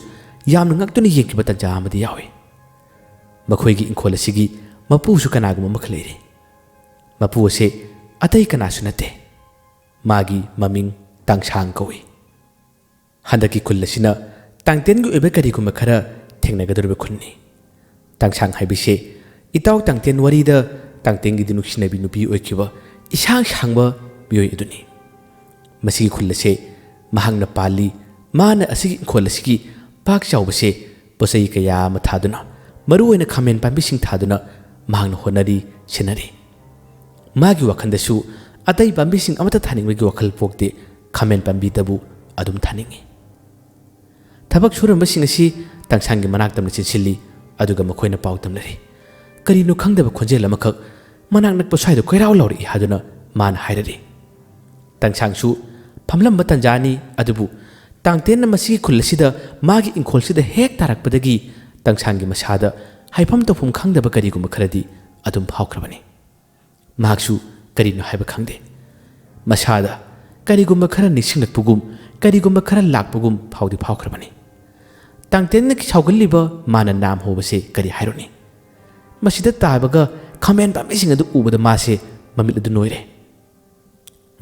ꯌꯥꯝꯅ ꯉꯛꯇꯨꯅ ꯌꯦꯡꯈꯤꯕ ꯇꯥꯟꯖꯥ ꯑꯃꯗꯤ ꯌꯥꯎꯏ ꯃꯈꯣꯏꯒꯤ ꯏꯪꯈꯣꯜ ꯑꯁꯤꯒꯤ ꯃꯄꯨꯁꯨ ꯀꯅꯥꯒꯨꯝꯕ ꯑꯃꯈꯛ ꯂꯩꯔꯤ ꯃꯄꯨ ꯑꯁꯤ ꯑꯇꯩ ꯀꯅꯥꯁꯨ ꯅꯠꯇꯦ ꯃꯥꯒꯤ ꯃꯃꯤꯡ ꯇꯥꯡꯁꯥꯡ ꯀꯧꯏ ꯍꯟꯗꯛꯀꯤ ꯈꯨꯜ ꯑꯁꯤꯅ ꯇꯥꯡꯇꯦꯟꯒꯤ ꯑꯣꯏꯕ ꯀꯔꯤꯒꯨꯝꯕ ꯈꯔ ꯊꯦꯡꯅꯒꯗꯧꯔꯤꯕ ꯈꯨꯟꯅꯤ ꯇꯥꯡꯁꯥꯡ ꯍꯥꯏꯕꯁꯤ ꯏꯇꯥꯎ ꯇꯥꯡꯇꯦꯟ ꯋꯥꯔꯤꯗ ꯇꯥꯡꯇꯦꯟꯒꯤꯗꯤ ꯅꯨꯡꯁꯤꯅꯕꯤ ꯅꯨꯄꯤ ꯑꯣꯏꯈꯤꯕ ꯏꯁꯥꯡ ꯁꯥꯡꯕ ꯃꯤꯑꯣꯏ ꯑꯗꯨꯅꯤ ꯃꯁꯤꯒꯤ ꯈꯨꯜ ꯑꯁꯤ ꯃꯍꯥꯛꯅ ꯄꯥꯜꯂꯤ ꯃꯥꯅ ꯑꯁꯤꯒꯤ ꯏꯪꯈꯣꯜ ꯑꯁꯤꯒꯤ ꯄꯥꯛ ꯆꯥꯎꯕꯁꯦ ꯄꯣꯠꯆꯩ ꯀꯌꯥ ꯑꯃ ꯊꯥꯗꯨꯅ ꯃꯔꯨꯑꯣꯏꯅ ꯈꯥꯃꯦꯟ ꯄꯥꯝꯕꯤꯁꯤꯡ ꯊꯥꯗꯨꯅ ꯃꯍꯥꯛꯅ ꯍꯣꯠꯅꯔꯤ ꯁꯦꯟꯅꯔꯤ ꯃꯥꯒꯤ ꯋꯥꯈꯜꯗꯁꯨ ꯑꯇꯩ ꯄꯥꯝꯕꯤꯁꯤꯡ ꯑꯃꯠꯇ ꯊꯥꯅꯤꯡꯕꯒꯤ ꯋꯥꯈꯜ ꯄꯣꯛꯇꯦ ꯈꯥꯃꯦꯟ ꯄꯥꯝꯕꯤꯗꯕꯨ ꯑꯗꯨꯝ ꯊꯥꯅꯤꯡꯏ ꯊꯕꯛ ꯁꯨꯔꯝꯕꯁꯤꯡ ꯑꯁꯤ ꯇꯥꯡꯁꯥꯡꯒꯤ ꯃꯅꯥꯛꯇꯝꯅ ꯆꯦꯟꯁꯤꯜꯂꯤ ꯑꯗꯨꯒ ꯃꯈꯣꯏꯅ ꯄꯥꯎ ꯇꯝꯅꯔꯤ ꯀꯔꯤꯅꯣ ꯈꯪꯗꯕ ꯈꯣꯟꯖꯦꯜ ꯑꯃꯈꯛ ꯃꯅꯥꯛ ꯅꯛꯄ ꯁ꯭ꯋꯥꯏꯗ ꯀꯣꯏꯔꯥꯎ ꯂꯥꯎꯔꯛꯏ ꯍꯥꯏꯗꯨꯅ ꯃꯥꯅ ꯍꯥꯏꯔꯔꯤ ꯇꯥꯡꯁꯥꯡꯁꯨ ꯐꯝꯂꯝꯕ ꯇꯟꯖꯥꯅꯤ ꯑꯗꯨꯕु ꯇꯥꯡꯇꯦꯟꯅ ꯃꯁꯤꯒꯤ ꯈꯨꯜ ꯑꯁꯤꯗ ꯃꯥꯒꯤ ꯏꯪꯈꯣꯜꯁꯤꯗ ꯍꯦꯛ ꯇꯥꯔꯛꯄꯗꯒꯤ ꯇꯥꯡꯁꯥꯡꯒꯤ ꯃꯁꯥꯗ ꯍꯥꯏꯐꯝ ꯇꯧꯐꯝ ꯈꯪꯗꯕ ꯀꯔꯤꯒꯨꯝꯕ ꯈꯔꯗꯤ ꯑꯗꯨꯝ ꯐꯥꯎꯈ꯭ꯔꯕꯅꯤ ꯃꯍꯥꯛꯁꯨ ꯀꯔꯤꯅꯣ ꯍꯥꯏꯕ ꯈꯪꯗꯦ ꯃꯁꯥꯗ ꯀꯔꯤꯒꯨꯝꯕ ꯈꯔ ꯅꯤꯡꯁꯤꯡꯂꯛꯄꯒꯨꯝ ꯀꯔꯤꯒꯨꯝꯕ ꯈꯔ ꯂꯥꯛꯄꯒꯨꯝ ꯐꯥꯎꯗꯤ ꯐꯥꯎꯈ꯭ꯔꯕꯅꯤ ꯇꯥꯡꯇꯦꯟꯅ ꯁꯥꯎꯒꯜꯂꯤꯕ ꯃꯥꯅ ꯅꯥꯝ ꯍꯧꯕꯁꯦ ꯀꯔꯤ ꯍꯥꯏꯔꯨꯅꯤ ꯃꯁꯤꯗ ꯇꯥꯕꯒ ꯈꯥꯃꯦꯟ ꯄꯥꯝꯕꯤꯁꯤꯡ ꯑꯗꯨ ꯎꯕꯗ ꯃꯥꯁꯦ ꯃꯃꯤꯠ ꯑꯗꯨ ꯅꯣꯏꯔꯦ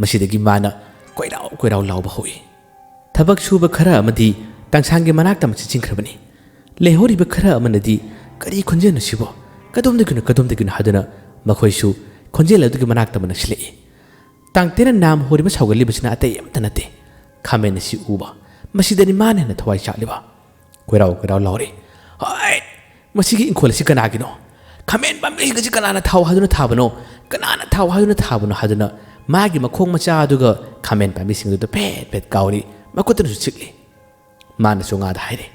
ꯃꯁꯤꯗꯒꯤ ꯃꯥꯅ ꯀꯣꯏꯔꯥꯎ ꯂꯥꯎꯕ ꯍꯧꯏ ꯊꯕꯛ ꯁꯨꯕ ꯈꯔ ꯑꯃꯗꯤ ꯇꯥꯡꯁꯥꯡꯒꯤ ꯃꯅꯥꯛꯇ ꯆꯦꯟꯈ꯭ꯔꯕꯅꯤ ꯂꯩꯍꯧꯔꯤꯕ ꯈꯔ ꯑꯃꯅꯗꯤ ꯀꯔꯤ ꯈꯣꯟꯖꯦꯜꯅꯣ ꯁꯤꯕꯣ ꯀꯗꯣꯝꯗꯒꯤꯅꯣ ꯍꯥꯏꯗꯨꯅ ꯃꯈꯣꯏꯁꯨ ꯈꯣꯟꯖꯦꯜ ꯑꯗꯨꯒꯤ ꯃꯅꯥꯛꯇ ꯅꯛꯁꯤꯜꯂꯛꯏ ꯇꯥꯡꯇꯦꯟꯅ ꯅꯥꯝ ꯍꯣꯔꯤꯕ ꯁꯥꯎꯒꯜꯂꯤꯕꯁꯤꯅ ꯑꯇꯩ ꯑꯃꯠꯇ ꯅꯠꯇꯦ ꯈꯥꯃꯦꯟ ꯑꯁꯤ ꯎꯕ ꯃꯁꯤꯗꯅꯤ ꯃꯥꯅ ꯍꯦꯟꯅ ꯊꯋꯥꯏ ꯆꯥꯛꯂꯤꯕ ꯀꯣꯏꯔꯥꯎ ꯂꯥꯎꯔꯤ ꯍꯣꯏ ꯃꯁꯤꯒꯤ ꯏꯪꯈꯣꯜ ꯑꯁꯤ ꯀꯅꯥꯒꯤꯅꯣ ꯈꯥꯃꯦꯟ ꯄꯥꯝꯕꯤꯒꯁꯤ ꯀꯅꯥꯅ ꯊꯥꯎ ꯍꯥꯏꯗꯨꯅ ꯊꯥꯕꯅꯣ ꯍꯥꯏꯗꯨꯅ ꯃꯥꯒꯤ ꯃꯈꯣꯡ ꯃꯆꯥ ꯑꯗꯨꯒ ꯈꯥꯃꯦꯟ ꯄꯥꯝꯕꯤꯁꯤꯡꯗꯨꯗ ꯐꯦꯠ ꯀꯥꯎꯔꯤ ꯃꯈꯨꯠꯇꯅꯁꯨ ꯆꯤꯛꯂꯤ ꯃꯥꯅ ꯆꯣꯡꯉꯥꯗ ꯍꯥꯏꯔꯦ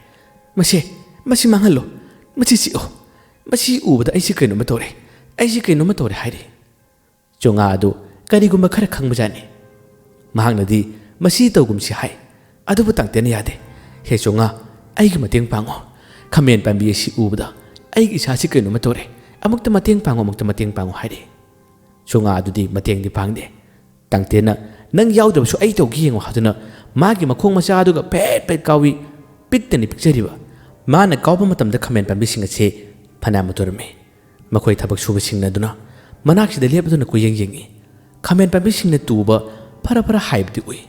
ꯃꯁꯤ ꯃꯥꯡꯍꯜꯂꯣ ꯃꯁꯤ ꯆꯤꯛꯑꯣ ꯃꯁꯤ ꯎꯕꯗ ꯑꯩꯁꯤ ꯀꯩꯅꯣꯝꯃ ꯇꯧꯔꯦ ꯍꯥꯏꯔꯤ ꯆꯣꯡꯉꯥ ꯑꯗꯨ ꯀꯔꯤꯒꯨꯝꯕ ꯈꯔ ꯈꯪꯕꯖꯥꯠꯅꯤ ꯃꯍꯥꯛꯅꯗꯤ ꯃꯁꯤ ꯇꯧꯒꯨꯝꯁꯤ ꯍꯥꯏ ꯑꯗꯨꯕꯨ ꯇꯥꯡꯇꯦꯟꯅ ꯌꯥꯗꯦ ꯍꯦ ꯆꯣꯡꯉꯥ ꯑꯩꯒꯤ ꯃꯇꯦꯡ ꯄꯥꯡꯉꯣ ꯈꯥꯃꯦꯟ ꯄꯥꯝꯕꯤ ꯑꯁꯤ ꯎꯕꯗ ꯑꯩꯒꯤ ꯏꯁꯥꯁꯤ ꯀꯩꯅꯣꯝꯃ ꯇꯧꯔꯦ ꯑꯃꯨꯛꯇ ꯃꯇꯦꯡ ꯄꯥꯡꯉꯣ ꯍꯥꯏꯔꯤ ꯆꯣꯡꯉꯥ ꯑꯗꯨꯗꯤ ꯃꯇꯦꯡꯗꯤ ꯄꯥꯡꯗꯦ ꯇꯥꯡꯇꯦꯟꯅ ꯅꯪ ꯌꯥꯎꯗꯕꯁꯨ ꯑꯩ ꯇꯧꯒꯦ ꯌꯦꯡꯉꯣ ꯍꯥꯏꯗꯨꯅ ꯃꯥꯒꯤ ꯃꯈꯣꯡ ꯃꯆꯥ ꯑꯗꯨꯒ ꯐꯦꯠ ꯀꯥꯎꯏ ꯄꯤꯛꯇꯅꯤ ꯄꯤꯛꯆꯔꯤꯕ ꯃꯥꯅ ꯀꯥꯎꯕ ꯃꯇꯝꯗ ꯈꯥꯃꯦꯟ ꯄꯥꯝꯕꯤꯁꯤꯡ ꯑꯁꯤ ꯐꯅꯌꯥꯝ ꯇꯣꯔꯝꯃꯤ ꯃꯈꯣꯏ ꯊꯕꯛ ꯁꯨꯕꯁꯤꯡꯅ ꯑꯗꯨꯅ ꯃꯅꯥꯛꯁꯤꯗ ꯂꯦꯞꯇꯨꯅ ꯀꯣꯏꯌꯦꯡ ꯌꯦꯡꯉꯤ ꯈꯥꯃꯦꯟ ꯄꯥꯝꯕꯤꯁꯤꯡꯅ ꯇꯨꯕ ꯐꯔ ꯍꯥꯏꯕꯗꯤ ꯎꯏ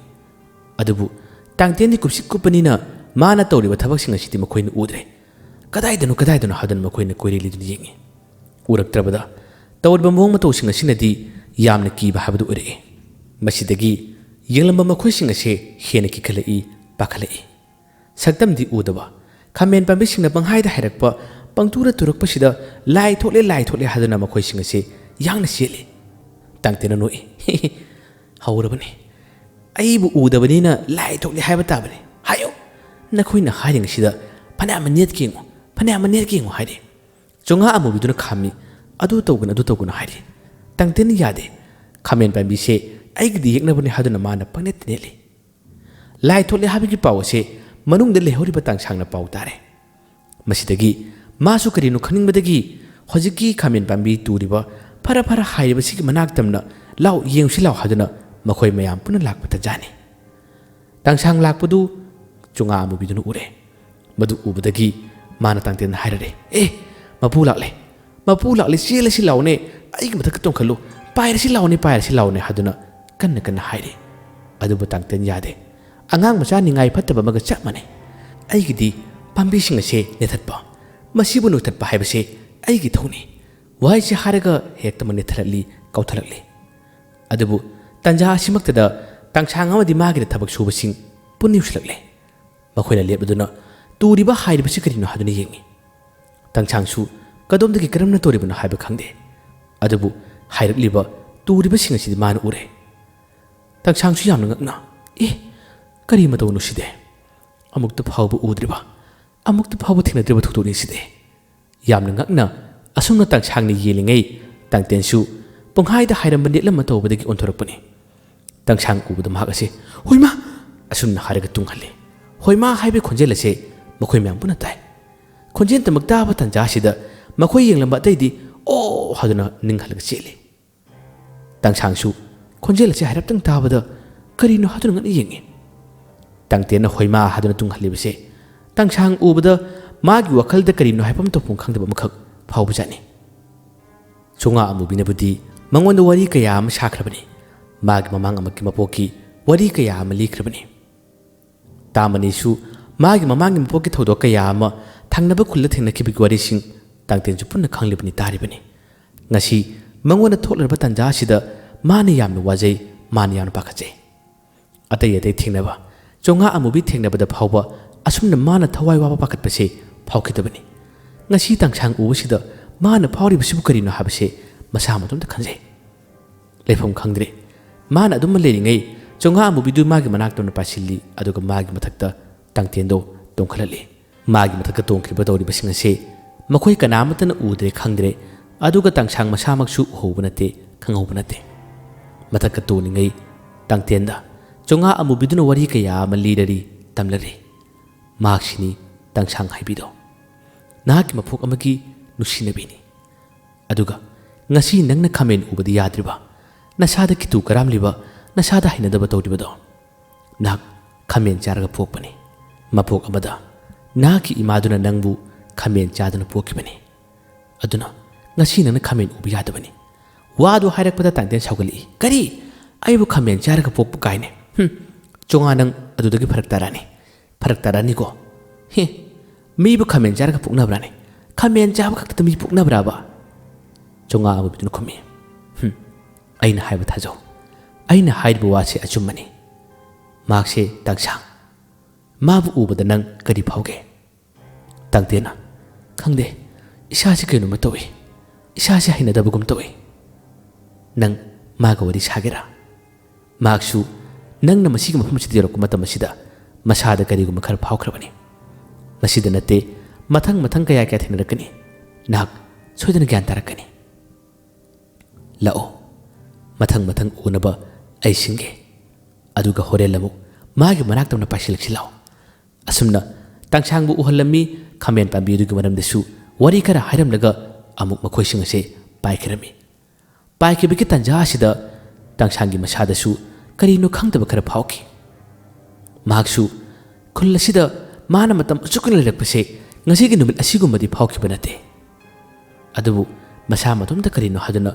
ꯑꯗꯨꯕꯨ ꯇꯥꯡꯇꯦꯟꯗꯤ ꯀꯨꯞꯁꯤ ꯀꯨꯞꯄꯅꯤꯅ ꯃꯥꯅ ꯇꯧꯔꯤꯕ ꯊꯕꯛꯁꯤꯡ ꯑꯁꯤꯗꯤ ꯃꯈꯣꯏꯅ ꯎꯗ꯭ꯔꯦ ꯀꯗꯥꯏꯗꯅꯣ ꯍꯥꯏꯗꯨꯅ ꯃꯈꯣꯏꯅ ꯀꯣꯏꯔꯦꯜꯂꯤꯗꯨꯅ ꯌꯦꯡꯉꯤ ꯎꯔꯛꯇ꯭ꯔꯕꯗ ꯇꯧꯔꯤꯕ ꯃꯑꯣꯡ ꯃꯇꯧꯁꯤꯡ ꯑꯁꯤꯅꯗꯤ ꯌꯥꯝꯅ ꯀꯤꯕ ꯍꯥꯏꯕꯗꯨ ꯑꯣꯏꯔꯛꯏ ꯃꯁꯤꯗꯒꯤ ꯌꯦꯡꯂꯝꯕ ꯃꯈꯣꯏꯁꯤꯡ ꯑꯁꯤ ꯍꯦꯟꯅ ꯀꯤꯈꯠꯂꯛꯏ ꯄꯥꯈꯠꯂꯛꯏ ꯁꯛꯇꯝꯗꯤ ꯎꯗꯕ ꯈꯥꯃꯦꯟ ꯄꯥꯝꯕꯤꯁꯤꯡꯅ ꯄꯪꯍꯥꯏꯗ ꯍꯥꯏꯔꯛꯄ ꯄꯪꯇꯨꯔ ꯇꯨꯔꯛꯄꯁꯤꯗ ꯂꯥꯏ ꯊꯣꯛꯂꯦ ꯍꯥꯏꯗꯨꯅ ꯃꯈꯣꯏꯁꯤꯡ ꯑꯁꯤ ꯌꯥꯡꯅ ꯆꯦꯜꯂꯤ ꯇꯥꯡꯇꯦꯟꯅ ꯅꯣꯛꯏ ꯍꯧꯔꯕꯅꯤ ꯑꯩꯕꯨ ꯎꯗꯕꯅꯤꯅ ꯂꯥꯏ ꯊꯣꯛꯂꯦ ꯍꯥꯏꯕ ꯇꯥꯕꯅꯤ ꯍꯥꯏꯌꯨ ꯅꯈꯣꯏꯅ ꯍꯥꯏꯔꯤꯉꯩꯁꯤꯗ ꯐꯅꯌꯥꯝ ꯅꯦꯠꯀꯦ ꯌꯦꯡꯉꯨ ꯍꯥꯏꯔꯤ ꯆꯣꯡꯉꯥ ꯑꯃꯨꯕꯤꯗꯨꯅ ꯈꯥꯝꯃꯤ ꯑꯗꯨ ꯇꯧꯒꯅꯨ ꯍꯥꯏꯔꯤ ꯇꯥꯡꯇꯦꯟꯅ ꯌꯥꯗꯦ ꯈꯥꯃꯦꯟ ꯄꯥꯝꯕꯤꯁꯦ ꯑꯩꯒꯤꯗꯤ ꯌꯦꯛꯅꯕꯅꯤ ꯍꯥꯏꯗꯨꯅ ꯃꯥꯅ ꯄꯪꯅꯦꯠꯇ ꯅꯦꯠꯂꯤ ꯂꯥꯏ ꯊꯣꯛꯂꯦ ꯍꯥꯏꯕꯒꯤ ꯄꯥꯎ ꯑꯁꯤ ꯃꯅꯨꯡꯗ ꯂꯩꯍꯧꯔꯤꯕ ꯇꯥꯡꯁꯥꯡꯅ ꯄꯥꯎ ꯇꯥꯔꯦ ꯃꯁꯤꯗꯒꯤ ꯃꯥꯁꯨ ꯀꯔꯤꯅꯣ ꯈꯪꯅꯤꯡꯕꯗꯒꯤ ꯍꯧꯖꯤꯛꯀꯤ ꯈꯥꯃꯦꯟ ꯄꯥꯝꯕꯤ ꯇꯨꯔꯤꯕ ꯐꯔ ꯍꯥꯏꯔꯤꯕꯁꯤꯒꯤ ꯃꯅꯥꯛꯇꯝꯅ ꯂꯥꯎ ꯌꯦꯡꯁꯤ ꯂꯥꯎ ꯍꯥꯏꯗꯨꯅ ꯃꯈꯣꯏ ꯃꯌꯥꯝ ꯄꯨꯟꯅ ꯂꯥꯛꯄ ꯇꯟꯖꯥꯅꯤ ꯇꯥꯡꯁꯥꯡ ꯂꯥꯛꯄꯗꯨ ꯆꯣꯡꯉꯥ ꯑꯃꯨꯕꯤꯗꯨꯅ ꯎꯔꯦ ꯃꯗꯨ ꯎꯕꯗꯒꯤ ꯃꯥꯅ ꯇꯥꯡꯇꯦꯟꯗ ꯍꯥꯏꯔꯔꯦ ꯃꯄꯨ ꯂꯥꯛꯂꯦ ꯆꯦꯜꯂꯁꯤ ꯂꯥꯎꯅꯦ ꯑꯩꯒꯤ ꯃꯊꯛꯇ ꯇꯣꯡꯈꯠꯂꯨ ꯄꯥꯏꯔꯁꯤ ꯂꯥꯎꯅꯦ ꯍꯥꯏꯗꯨꯅ ꯀꯟꯅ ꯀꯟꯅ ꯍꯥꯏꯔꯤ ꯑꯗꯨꯕꯨ ꯇꯥꯡꯇꯦꯟ ꯌꯥꯗꯦ ꯑꯉꯥꯡ ꯃꯆꯥ ꯅꯤꯡꯉꯥꯏ ꯐꯠꯇꯕ ꯑꯃꯒ ꯆꯞ ꯃꯥꯟꯅꯩ ꯑꯩꯒꯤꯗꯤ ꯄꯥꯝꯕꯤꯁꯤꯡ ꯑꯁꯦ ꯅꯦꯊꯠꯄ ꯃꯁꯤꯕꯨ ꯅꯣꯏꯊꯠꯄ ꯍꯥꯏꯕꯁꯦ ꯑꯩꯒꯤ ꯊꯧꯅꯤ ꯋꯥꯍꯩꯁꯤ ꯍꯥꯏꯔꯒ ꯍꯦꯛꯇꯃꯛ ꯅꯦꯊꯠꯂꯛꯂꯤ ꯀꯥꯎꯊꯠꯂꯛꯂꯤ ꯑꯗꯨꯕꯨ ꯇꯟꯖꯥ ꯑꯁꯤꯃꯛꯇꯗ ꯇꯥꯡꯁꯥꯡ ꯑꯃꯗꯤ ꯃꯥꯒꯤꯗ ꯊꯕꯛ ꯁꯨꯕꯁꯤꯡ ꯄꯨꯟꯅ ꯌꯨꯁꯤꯜꯂꯛꯂꯦ ꯃꯈꯣꯏꯅ ꯂꯦꯞꯂꯗꯨꯅ ꯇꯨꯔꯤꯕ ꯍꯥꯏꯔꯤꯕꯁꯤ ꯀꯔꯤꯅꯣ ꯍꯥꯏꯗꯨꯅ ꯌꯦꯡꯉꯤ ꯇꯥꯡꯁꯥꯡꯁꯨ ꯀꯗꯣꯝꯗꯒꯤ ꯀꯔꯝꯅ ꯇꯧꯔꯤꯕꯅꯣ ꯍꯥꯏꯕ ꯈꯪꯗꯦ ꯑꯗꯨꯕꯨ ꯍꯥꯏꯔꯛꯂꯤꯕ ꯇꯨꯔꯤꯕꯁꯤꯡ ꯑꯁꯤꯗꯤ ꯃꯥꯅ ꯎꯔꯦ ꯇꯥꯡꯁꯥꯡꯁꯨ ꯌꯥꯝꯅ ꯉꯛꯅ ꯀꯔꯤ ꯃꯇꯧꯅꯣ ꯁꯤꯗꯤ ꯑꯃꯨꯛꯇ ꯐꯥꯎꯕ ꯎꯗ꯭ꯔꯤꯕ ꯑꯃꯨꯛꯇ ꯐꯥꯎꯕ ꯊꯦꯡꯅꯗ꯭ꯔꯤꯕ ꯊꯧꯗꯣꯛꯅꯤ ꯁꯤꯗꯤ ꯌꯥꯝꯅ ꯉꯛꯅ ꯑꯁꯨꯝꯅ ꯇꯥꯡꯁꯥꯡꯅ ꯌꯦꯡꯂꯤꯉꯩ ꯇꯥꯡꯇꯦꯟꯁꯨ ꯄꯨꯡꯍꯥꯏꯗ ꯍꯥꯏꯔꯝꯕ ꯅꯦꯠꯂꯝꯕ ꯇꯧꯕꯗꯒꯤ ꯑꯣꯟꯊꯣꯔꯛꯄꯅꯤ ꯇꯥꯡꯁꯥꯡ ꯎꯕꯗ ꯃꯍꯥꯛ ꯑꯁꯤ ꯍꯣꯏꯃꯥ ꯑꯁꯨꯝꯅ ꯍꯥꯏꯔꯒ ꯇꯨꯡꯍꯜꯂꯤ ꯍꯣꯏꯃꯥ ꯍꯥꯏꯕꯒꯤ ꯈꯣꯟꯖꯦꯜ ꯑꯁꯦ ꯃꯈꯣꯏ ꯃꯌꯥꯝ ꯄꯨꯟꯅ ꯇꯥꯏ ꯈꯣꯟꯖꯦꯜꯇꯃꯛ ꯇꯥꯕ ꯇꯥꯟꯖꯥꯁꯤꯗ ꯃꯈꯣꯏ ꯌꯦꯡꯂꯝꯕ ꯑꯇꯩꯗꯤ ꯑꯣ ꯍꯥꯏꯗꯨꯅ ꯅꯤꯡꯍꯜꯂꯒ ꯆꯦꯜꯂꯤ ꯇꯥꯡꯁꯥꯡꯁꯨ ꯈꯣꯟꯖꯦꯜ ꯑꯁꯤ ꯍꯥꯏꯔꯞꯇꯪ ꯇꯥꯕꯗ ꯀꯔꯤꯅꯣ ꯍꯥꯏꯗꯨꯅ ꯉꯛꯅ ꯌꯦꯡꯉꯤ ꯇꯥꯡꯇꯦꯟꯅ ꯍꯣꯏꯃꯥ ꯍꯥꯏꯗꯨꯅ ꯇꯨꯡꯍꯜꯂꯤꯕꯁꯦ ꯇꯥꯡꯁꯥꯡ ꯎꯕꯗ ꯃꯥꯒꯤ ꯋꯥꯈꯜꯗ ꯀꯔꯤꯅꯣ ꯍꯥꯏꯐꯝ ꯇꯧꯐꯝ ꯈꯪꯗꯕ ꯑꯃꯈꯛ ꯐꯥꯎꯕꯖꯥꯠꯅꯤ ꯆꯣꯉꯥ ꯑꯃꯨꯕꯤꯅꯕꯨꯗꯤ ꯃꯉꯣꯟꯗ ꯋꯥꯔꯤ ꯀꯌꯥ ꯑꯃ ꯁꯥꯈ꯭ꯔꯕꯅꯤ ꯃꯥꯒꯤ ꯃꯃꯥꯡ ꯑꯃꯛꯀꯤ ꯃꯄꯣꯛꯀꯤ ꯋꯥꯔꯤ ꯀꯌꯥ ꯑꯃ ꯂꯤꯈ꯭ꯔꯕꯅꯤ ꯇꯥꯃꯅꯤꯁꯨ ꯃꯥꯒꯤ ꯃꯃꯥꯡꯒꯤ ꯃꯄꯣꯛꯀꯤ ꯊꯧꯗꯣꯛ ꯀꯌꯥ ꯑꯃ ꯊꯪꯅꯕ ꯈꯨꯜꯗ ꯊꯦꯡꯅꯈꯤꯕꯒꯤ ꯋꯥꯔꯤꯁꯤꯡ ꯇꯥꯡꯇꯦꯟꯁꯨ ꯄꯨꯟꯅ ꯈꯪꯂꯤꯕꯅꯤ ꯇꯥꯔꯤꯕꯅꯤ ꯉꯁꯤ ꯃꯉꯣꯟꯗ ꯊꯣꯛꯂꯤꯕ ꯇꯥꯟꯖꯥ ꯑꯁꯤꯗ ꯃꯥꯅ ꯌꯥꯝꯅ ꯋꯥꯖꯩ ꯃꯥꯅ ꯌꯥꯝꯅ ꯄꯥꯈꯠꯆꯩ ꯑꯇꯩ ꯑꯇꯩ ꯊꯦꯡꯅꯕ ꯆꯣꯉꯥ ꯑꯃꯨꯕꯤ ꯊꯦꯡꯅꯕꯗ ꯐꯥꯎꯕ ꯑꯁꯨꯝꯅ ꯃꯥꯅ ꯊꯋꯥꯏ ꯋꯥꯕ ꯄꯥꯈꯠꯄꯁꯦ ꯐꯥꯎꯈꯤꯗꯕꯅꯤ ꯉꯁꯤ ꯇꯥꯡꯁꯥꯡ ꯎꯕꯁꯤꯗ ꯃꯥꯅ ꯐꯥꯎꯔꯤꯕꯁꯤꯕꯨ ꯀꯔꯤꯅꯣ ꯍꯥꯏꯕꯁꯦ ꯃꯁꯥ ꯃꯇꯣꯝꯇ ꯈꯟꯖꯩ ꯂꯩꯐꯝ ꯈꯪꯗ꯭ꯔꯦ ꯃꯥꯅ ꯑꯗꯨꯝ ꯂꯩꯔꯤꯉꯩ ꯆꯣꯉꯥ ꯑꯃꯨꯕꯤꯗꯨ ꯃꯥꯒꯤ ꯃꯅꯥꯛꯇ ꯄꯥꯏꯁꯤꯜꯂꯤ ꯑꯗꯨꯒ ꯃꯥꯒꯤ ꯃꯊꯛꯇ ꯇꯥꯡꯇꯦꯟꯗꯣ ꯇꯣꯡꯈꯠꯍꯜꯂꯤ ꯃꯥꯒꯤ ꯃꯊꯛꯇ ꯇꯣꯡꯈꯤꯕ ꯇꯧꯔꯤꯕꯁꯤꯡ ꯑꯁꯤ ꯃꯈꯣꯏ ꯀꯅꯥꯃꯠꯇꯅ ꯎꯗ꯭ꯔꯦ ꯈꯪꯗ꯭ꯔꯦ ꯑꯗꯨꯒ ꯇꯥꯡꯁꯥꯡ ꯃꯁꯥꯃꯛꯁꯨ ꯎꯍꯧꯕ ꯅꯠꯇꯦ ꯈꯪꯍꯧꯕ ꯅꯠꯇꯦ ꯃꯊꯛꯇ ꯇꯣꯡꯂꯤꯉꯩ ꯇꯥꯡꯇꯦꯟꯗ ꯆꯣꯉꯥ ꯑꯃꯨꯕꯤꯗꯨꯅ ꯋꯥꯔꯤ ꯀꯌꯥ ꯑꯃ ꯂꯤꯔꯔꯤ ꯇꯝꯂꯔꯤ ꯃꯍꯥꯛꯁꯤꯅꯤ ꯇꯥꯡꯁꯥꯡ ꯍꯥꯏꯕꯤꯗꯣ ꯅꯍꯥꯛꯀꯤ ꯃꯄꯣꯛ ꯑꯃꯒꯤ ꯅꯨꯡꯁꯤꯅꯕꯤꯅꯤ ꯑꯗꯨꯒ ꯉꯁꯤ ꯅꯪꯅ ꯈꯥꯃꯦꯟ ꯎꯕꯗ ꯌꯥꯗ꯭ꯔꯤꯕ ꯅꯁꯥꯗ ꯈꯤꯇꯨ ꯀꯔꯥꯝꯂꯤꯕ ꯅꯁꯥꯗ ꯍꯩꯅꯗꯕ ꯇꯧꯔꯤꯕꯗꯣ ꯅꯍꯥꯛ ꯈꯥꯃꯦꯟ ꯆꯥꯔꯒ ꯄꯣꯛꯄꯅꯤ ꯃꯄꯣꯛ ꯑꯃꯗ ꯅꯍꯥꯛꯀꯤ ꯏꯃꯥꯗꯨꯅ ꯅꯪꯕꯨ ꯈꯥꯃꯦꯟ ꯆꯥꯗꯨꯅ ꯄꯣꯛꯈꯤꯕꯅꯤ ꯑꯗꯨꯅ ꯉꯁꯤ ꯅꯪꯅ ꯈꯥꯃꯦꯟ ꯎꯕ ꯌꯥꯗꯕꯅꯤ ꯋꯥꯗꯨ ꯍꯥꯏꯔꯛꯄꯗ ꯇꯥꯡꯇꯦꯟ ꯁꯥꯎꯒꯠꯂꯛꯏ ꯀꯔꯤ ꯑꯩꯕꯨ ꯈꯥꯃꯦꯟ ꯆꯥꯔꯒ ꯄꯣꯛꯄ ꯀꯥꯏꯅꯦ ꯆꯣꯉꯥ ꯅꯪ ꯑꯗꯨꯗꯒꯤ ꯐꯔꯛ ꯇꯥꯔꯅꯤꯀꯣ ꯃꯤꯕꯨ ꯈꯥꯃꯦꯟ ꯆꯥꯔꯒ ꯄꯣꯛꯅꯕ꯭ꯔꯥꯅꯦ ꯈꯥꯃꯦꯟ ꯆꯥꯕ ꯈꯛꯇꯗ ꯃꯤ ꯄꯣꯛꯅꯕ꯭ꯔꯥꯕ ꯆꯣꯉꯥ ꯑꯃꯨꯕꯤꯗꯨꯅ ꯈꯨꯝꯃꯤ ꯑꯩꯅ ꯍꯥꯏꯕ ꯊꯥꯖꯧ ꯑꯩꯅ ꯍꯥꯏꯔꯤꯕ ꯋꯥꯁꯦ ꯑꯆꯨꯝꯕꯅꯤ ꯃꯍꯥꯛꯁꯦ ꯇꯥꯡꯁꯥꯡ ꯃꯥꯕꯨ ꯎꯕꯗ ꯅꯪ ꯀꯔꯤ ꯐꯥꯎꯒꯦ ꯇꯥꯡꯇꯦꯟꯅ ꯈꯪꯗꯦ ꯏꯁꯥꯁꯦ ꯀꯩꯅꯣꯝꯃ ꯇꯧꯏ ꯏꯁꯥꯁꯦ ꯍꯩꯅꯗꯕꯒꯨꯝ ꯇꯧꯏ ꯅꯪ ꯃꯥꯒ ꯋꯥꯔꯤ ꯁꯥꯒꯦꯔꯥ ꯃꯍꯥꯛꯁꯨ ꯅꯪꯅ ꯃꯁꯤꯒꯤ ꯃꯐꯝ ꯑꯁꯤꯗ ꯌꯧꯔꯛꯄ ꯃꯇꯝ ꯑꯁꯤꯗ ꯃꯁꯥꯗ ꯀꯔꯤꯒꯨꯝꯕ ꯈꯔ ꯐꯥꯎꯈ꯭ꯔꯕꯅꯤ ꯃꯁꯤꯗ ꯅꯠꯇꯦ ꯃꯊꯪ ꯀꯌꯥ ꯊꯦꯡꯅꯔꯛꯀꯅꯤ ꯅꯍꯥꯛ ꯁꯣꯏꯗꯅ ꯒ꯭ꯌꯥꯟ ꯇꯥꯔꯛꯀꯅꯤ ꯂꯥꯛꯑꯣ ꯃꯊꯪ ꯎꯅꯕ ꯑꯩ ꯁꯤꯟꯒꯦ ꯑꯗꯨꯒ ꯍꯣꯔꯦꯟ ꯑꯃꯨꯛ ꯃꯥꯒꯤ ꯃꯅꯥꯛꯇ ꯄꯥꯏꯁꯤꯜꯂꯛꯁꯤ ꯂꯥꯛꯑꯣ ꯑꯁꯨꯝꯅ ꯇꯥꯡꯁꯥꯡꯕꯨ ꯎꯍꯜꯂꯝꯃꯤ ꯈꯥꯃꯦꯟ ꯄꯥꯝꯕꯤ ꯑꯗꯨꯒꯤ ꯃꯔꯝꯗꯁꯨ ꯋꯥꯔꯤ ꯈꯔ ꯍꯥꯏꯔꯝꯂꯒ ꯑꯃꯨꯛ ꯃꯈꯣꯏꯁꯤꯡ ꯑꯁꯦ ꯄꯥꯏꯈꯤꯔꯝꯃꯤ ꯄꯥꯏꯈꯤꯕꯒꯤ ꯇꯥꯟꯖꯥ ꯑꯁꯤꯗ ꯇꯥꯡꯁꯥꯡꯒꯤ ꯃꯁꯥꯗꯁꯨ ꯀꯔꯤꯅꯣ ꯈꯪꯗꯕ ꯈꯔ ꯐꯥꯎꯈꯤ ꯃꯍꯥꯛꯁꯨ ꯈꯨꯜ ꯑꯁꯤꯗ ꯃꯥꯅ ꯃꯇꯝ ꯑꯁꯨꯛꯅ ꯂꯩꯔꯛꯄꯁꯦ ꯉꯁꯤꯒꯤ ꯅꯨꯃꯤꯠ ꯑꯁꯤꯒꯨꯝꯕꯗꯤ ꯐꯥꯎꯈꯤꯕ ꯅꯠꯇꯦ ꯑꯗꯨꯕꯨ ꯃꯁꯥ ꯃꯇꯣꯝꯇ ꯀꯔꯤꯅꯣ ꯍꯥꯏꯗꯨꯅ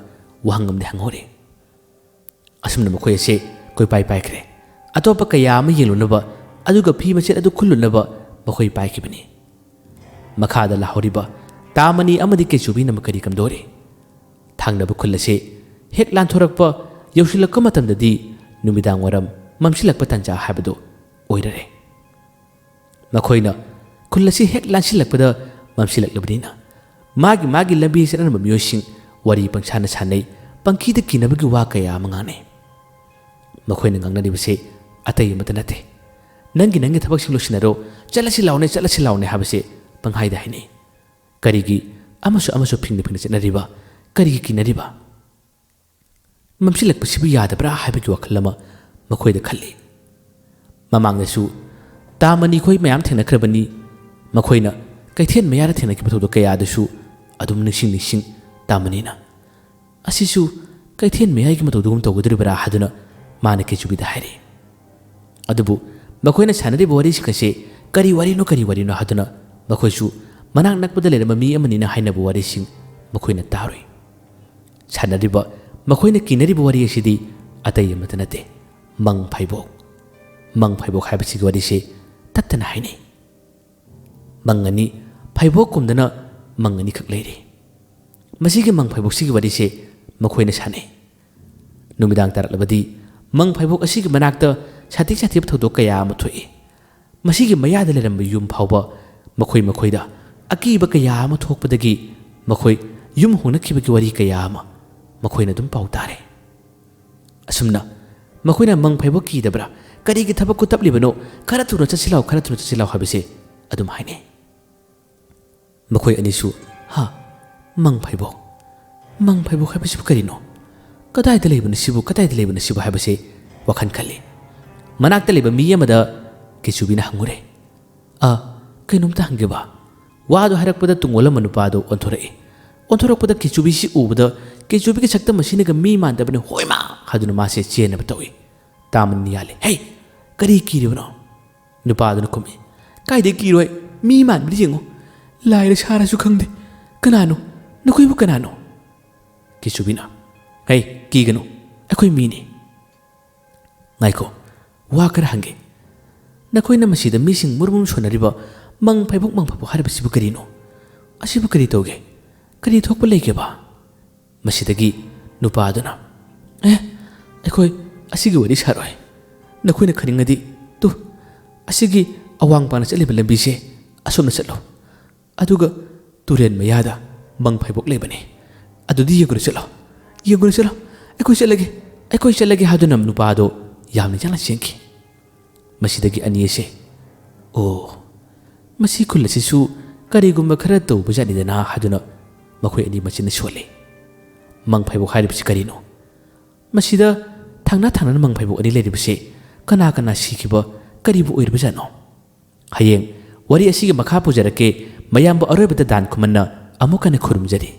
ꯋꯥꯍꯪ ꯑꯃꯗꯤ ꯍꯪꯍꯧꯔꯤ ꯑꯁꯨꯝꯅ ꯃꯈꯣꯏ ꯑꯁꯦ ꯀꯣꯏꯄꯥꯏ ꯄꯥꯏꯈ꯭ꯔꯦ ꯑꯇꯣꯞꯄ ꯀꯌꯥ ꯑꯃ ꯌꯦꯡꯂꯨꯅꯕ ꯑꯗꯨꯒ ꯐꯤ ꯃꯆꯦꯠ ꯑꯗꯨ ꯈꯨꯜꯂꯨꯅꯕ ꯃꯈꯣꯏ ꯄꯥꯏꯈꯤꯕꯅꯤ ꯃꯈꯥꯗ ꯂꯥꯍꯧꯔꯤꯕ ꯇꯥꯃꯅꯤ ꯑꯃꯗꯤ ꯀꯩꯆꯨꯕꯤꯅ ꯀꯔꯤ ꯀꯝꯗꯧꯔꯤ ꯊꯥꯡꯅꯕ ꯈꯨꯜ ꯑꯁꯦ ꯍꯦꯛ ꯂꯥꯟꯊꯣꯔꯛꯄ ꯌꯧꯁꯤꯜꯂꯛꯄ ꯃꯇꯝꯗꯗꯤ ꯅꯨꯃꯤꯗꯥꯡ ꯋꯥꯏꯔꯝ ꯃꯝꯁꯤꯜꯂꯛꯄ ꯇꯥꯟꯖꯥ ꯍꯥꯏꯕꯗꯨ ꯑꯣꯏꯔꯔꯦ ꯃꯈꯣꯏꯅ ꯈꯨꯜ ꯑꯁꯤ ꯍꯦꯛ ꯂꯥꯟꯁꯤꯜꯂꯛꯄꯗ ꯃꯝꯁꯤꯜꯂꯛꯂꯕꯅꯤꯅ ꯃꯥꯒꯤ ꯂꯝꯕꯤ ꯆꯠꯅꯔꯝꯕ ꯃꯤꯑꯣꯏꯁꯤꯡ ꯋꯥꯔꯤ ꯄꯪꯁꯥꯅ ꯁꯥꯟꯅꯩ ꯄꯪꯀꯤꯗ ꯀꯤꯅꯕꯒꯤ ꯋꯥ ꯀꯌꯥ ꯑꯃ ꯉꯥꯡꯅꯩ ꯃꯈꯣꯏꯅ ꯉꯥꯡꯅꯔꯤꯕꯁꯦ ꯑꯇꯩ ꯑꯃꯠꯇ ꯅꯠꯇꯦ ꯅꯪꯒꯤ ꯊꯕꯛꯁꯤꯡ ꯂꯣꯏꯁꯤꯟꯅꯔꯣ ꯆꯠꯂꯁꯤ ꯂꯥꯎꯅꯦ ꯍꯥꯏꯕꯁꯦ ꯄꯪꯍꯥꯏꯗ ꯍꯥꯏꯅꯩ ꯀꯔꯤꯒꯤ ꯑꯃꯁꯨ ꯐꯤꯡꯅ ꯆꯠꯅꯔꯤꯕ ꯀꯔꯤꯒꯤ ꯀꯤꯅꯔꯤꯕ ꯃꯝꯁꯤꯜꯂꯛꯄꯁꯤꯕꯨ ꯌꯥꯗꯕ꯭ꯔꯥ ꯍꯥꯏꯕꯒꯤ ꯋꯥꯈꯜ ꯑꯃ ꯃꯈꯣꯏꯗ ꯈꯜꯂꯤ ꯃꯃꯥꯡꯗꯁꯨ ꯇꯥꯃꯅꯤ ꯈꯣꯏ ꯃꯌꯥꯝ ꯊꯦꯡꯅꯈ꯭ꯔꯕꯅꯤ ꯃꯈꯣꯏꯅ ꯀꯩꯊꯦꯜ ꯃꯌꯥꯗ ꯊꯦꯡꯅꯈꯤꯕ ꯊꯧꯗꯣꯛ ꯀꯌꯥꯗꯁꯨ ꯑꯗꯨꯝ ꯅꯤꯡꯁꯤꯡ ꯇꯥꯃꯅꯤꯅ ꯑꯁꯤꯁꯨ ꯀꯩꯊꯦꯜ ꯃꯌꯥꯏꯒꯤ ꯃꯇꯧꯗꯨꯒꯨꯝ ꯇꯧꯒꯗꯧꯔꯤꯕ꯭ꯔꯥ ꯍꯥꯏꯗꯨꯅ ꯃꯥꯅ ꯀꯩꯆꯨꯕꯤꯗ ꯍꯥꯏꯔꯤ ꯑꯗꯨꯕꯨ ꯃꯈꯣꯏꯅ ꯁꯥꯟꯅꯔꯤꯕ ꯋꯥꯔꯤꯁꯤꯡ ꯑꯁꯤ ꯀꯔꯤ ꯋꯥꯔꯤꯅꯣ ꯍꯥꯏꯗꯨꯅ ꯃꯈꯣꯏꯁꯨ ꯃꯅꯥꯛ ꯅꯛꯄꯗ ꯂꯩꯔꯝꯕ ꯃꯤ ꯑꯃꯅꯤꯅ ꯍꯥꯏꯅꯕ ꯋꯥꯔꯤꯁꯤꯡ ꯃꯈꯣꯏꯅ ꯇꯥꯔꯨꯏ ꯁꯥꯟꯅꯔꯤꯕ ꯃꯈꯣꯏꯅ ꯀꯤꯅꯔꯤꯕ ꯋꯥꯔꯤ ꯑꯁꯤꯗꯤ ꯑꯇꯩ ꯑꯃꯠꯇ ꯅꯠꯇꯦ ꯃꯪ ꯐꯥꯏꯕꯣꯛ ꯍꯥꯏꯕꯁꯤꯒꯤ ꯋꯥꯔꯤꯁꯤ ꯇꯠꯇꯅ ꯍꯥꯏꯅꯩ ꯃꯪ ꯑꯅꯤ ꯐꯥꯏꯕꯣꯛꯀꯨꯝꯗꯅ ꯃꯪ ꯑꯅꯤꯈꯛ ꯂꯩꯔꯤ ꯃꯁꯤꯒꯤ ꯃꯪ ꯐꯥꯏꯕꯣꯛꯁꯤꯒꯤ ꯋꯥꯔꯤꯁꯤ ꯃꯈꯣꯏꯅ ꯁꯥꯟꯅꯩ ꯅꯨꯃꯤꯗꯥꯡ ꯇꯥꯔꯛꯂꯕꯗꯤ ꯃꯪ ꯐꯥꯏꯕꯣꯛ ꯑꯁꯤꯒꯤ ꯃꯅꯥꯛꯇ ꯁꯥꯊꯤ ꯁꯥꯊꯤꯕ ꯊꯧꯗꯣꯛ ꯀꯌꯥ ꯑꯃ ꯊꯣꯛꯏ ꯃꯁꯤꯒꯤ ꯃꯌꯥꯗ ꯂꯩꯔꯝꯕ ꯌꯨꯝ ꯐꯥꯎꯕ ꯃꯈꯣꯏꯗ ꯑꯀꯤꯕ ꯀꯌꯥ ꯑꯃ ꯊꯣꯛꯄꯗꯒꯤ ꯃꯈꯣꯏ ꯌꯨꯝ ꯍꯣꯡꯅꯈꯤꯕꯒꯤ ꯋꯥꯔꯤ ꯀꯌꯥ ꯑꯃ ꯃꯈꯣꯏꯅ ꯑꯗꯨꯝ ꯄꯥꯎ ꯇꯥꯔꯦ ꯑꯁꯨꯝꯅ ꯃꯈꯣꯏꯅ ꯃꯪ ꯐꯥꯏꯕꯣꯛ ꯀꯤꯗꯕ꯭ꯔꯥ ꯀꯔꯤꯒꯤ ꯊꯕꯛ ꯇꯞꯂꯤꯕꯅꯣ ꯈꯔ ꯊꯨꯅ ꯆꯠꯁꯤꯜꯂꯥꯎ ꯍꯥꯏꯕꯁꯦ ꯑꯗꯨꯝ ꯍꯥꯏꯅꯩ ꯃꯈꯣꯏ ꯑꯅꯤꯁꯨ ꯃꯪ ꯐꯥꯏꯕꯣꯛ ꯍꯥꯏꯕꯁꯤꯕꯨ ꯀꯔꯤꯅꯣ ꯀꯗꯥꯏꯗ ꯂꯩꯕꯅ ꯁꯤꯕꯨ ꯍꯥꯏꯕꯁꯦ ꯋꯥꯈꯜ ꯈꯜꯂꯤ ꯃꯅꯥꯛꯇ ꯂꯩꯕ ꯃꯤ ꯑꯃꯗ ꯀꯦꯆꯨꯕꯤꯅ ꯍꯪꯉꯨꯔꯦ ꯀꯩꯅꯣꯝꯇ ꯍꯪꯒꯦꯕ ꯋꯥꯗꯣ ꯍꯥꯏꯔꯛꯄꯗ ꯇꯨꯡꯑꯣꯜꯂꯝꯕ ꯅꯨꯄꯥꯗꯣ ꯑꯣꯟꯊꯣꯔꯛꯄꯗ ꯀꯦꯆꯨꯕꯤꯁꯤ ꯎꯕꯗ ꯀꯦꯆꯨꯕꯤꯒꯤ ꯁꯛꯇꯝ ꯑꯁꯤꯅꯒ ꯃꯤ ꯃꯥꯟꯗꯕꯅ ꯍꯣꯏꯃꯥ ꯍꯥꯏꯗꯨꯅ ꯃꯥꯁꯦ ꯆꯦꯟꯅꯕ ꯇꯧꯏ ꯇꯥꯃꯟ ꯌꯥꯜꯂꯦ ꯀꯔꯤ ꯀꯤꯔꯤꯕꯅꯣ ꯅꯨꯄꯥꯗꯨꯅ ꯈꯨꯝꯃꯤ ꯀꯥꯏꯗꯩ ꯀꯤꯔꯣꯏ ꯃꯤ ꯃꯥꯟꯕꯗꯤ ꯌꯦꯡꯉꯣ ꯂꯥꯏꯔ ꯁꯥꯔꯁꯨ ꯈꯪꯗꯦ ꯀꯅꯥꯅꯣ ꯅꯈꯣꯏꯕꯨ ꯀꯅꯥꯅꯣ ꯀꯦꯆꯨꯕꯤꯅ ꯀꯤꯒꯅꯨ ꯑꯩꯈꯣꯏ ꯃꯤꯅꯤ ꯉꯥꯏꯈꯣ ꯋꯥ ꯈꯔ ꯍꯪꯒꯦ ꯅꯈꯣꯏꯅ ꯃꯁꯤꯗ ꯃꯤꯁꯤꯡ ꯃꯨꯔꯨꯝ ꯁꯣꯟꯅꯔꯤꯕ ꯃꯪ ꯐꯥꯏꯕꯣꯛ ꯍꯥꯏꯔꯤꯕꯁꯤꯕꯨ ꯀꯔꯤꯅꯣ ꯑꯁꯤꯕꯨ ꯀꯔꯤ ꯇꯧꯒꯦ ꯀꯔꯤ ꯊꯣꯛꯄ ꯂꯩꯒꯦꯕ ꯃꯁꯤꯗꯒꯤ ꯅꯨꯄꯥꯗꯨꯅ ꯑꯩꯈꯣꯏ ꯑꯁꯤꯒꯤ ꯋꯥꯔꯤ ꯁꯥꯔꯣꯏ ꯅꯈꯣꯏꯅ ꯈꯪꯅꯤꯡꯉꯗꯤ ꯑꯁꯤꯒꯤ ꯑꯋꯥꯡꯄꯥꯅ ꯆꯠꯂꯤꯕ ꯂꯝꯕꯤꯁꯦ ꯑꯁꯣꯝꯅ ꯆꯠꯂꯣ ꯑꯗꯨꯒ ꯇꯨꯔꯦꯟ ꯃꯌꯥꯗ ꯃꯪ ꯐꯥꯏꯕꯣꯛ ꯂꯩꯕꯅꯤ ꯑꯗꯨꯗꯤ ꯌꯦꯡꯉꯨꯅ ꯆꯠꯂꯣ ꯑꯩꯈꯣꯏ ꯆꯠꯂꯒꯦ ꯍꯥꯏꯗꯨꯅ ꯅꯨꯄꯥꯗꯣ ꯌꯥꯝꯅ ꯌꯥꯡꯅ ꯆꯦꯟꯈꯤ ꯃꯁꯤꯗꯒꯤ ꯑꯅꯤ ꯑꯁꯦ ꯃꯁꯤ ꯈꯨꯜ ꯑꯁꯤꯁꯨ ꯀꯔꯤꯒꯨꯝꯕ ꯈꯔ ꯇꯧꯕꯖꯥꯠꯅꯤꯗꯅ ꯍꯥꯏꯗꯨꯅ ꯃꯈꯣꯏ ꯑꯅꯤ ꯃꯆꯤꯟꯅ ꯁꯣꯜꯂꯤ ꯃꯪ ꯐꯥꯏꯕꯣꯛ ꯍꯥꯏꯔꯤꯕꯁꯤ ꯀꯔꯤꯅꯣ ꯃꯁꯤꯗ ꯊꯪꯅ ꯃꯪ ꯐꯥꯏꯕꯣꯛ ꯑꯅꯤ ꯂꯩꯔꯤꯕꯁꯦ ꯀꯅꯥ ꯁꯤꯈꯤꯕ ꯀꯔꯤꯕꯨ ꯑꯣꯏꯔꯤꯕꯖꯥꯠꯅꯣ ꯍꯌꯦꯡ ꯋꯥꯔꯤ ꯑꯁꯤꯒꯤ ꯃꯈꯥ ꯄꯨꯖꯔꯛꯀꯦ ꯃꯌꯥꯝꯕꯨ ꯑꯔꯣꯏꯕꯗ ꯗꯥꯟ ꯈꯨꯃꯟꯅ ꯑꯃꯨꯛ ꯍꯟꯅ ꯈꯨꯔꯨꯝꯖꯔꯤ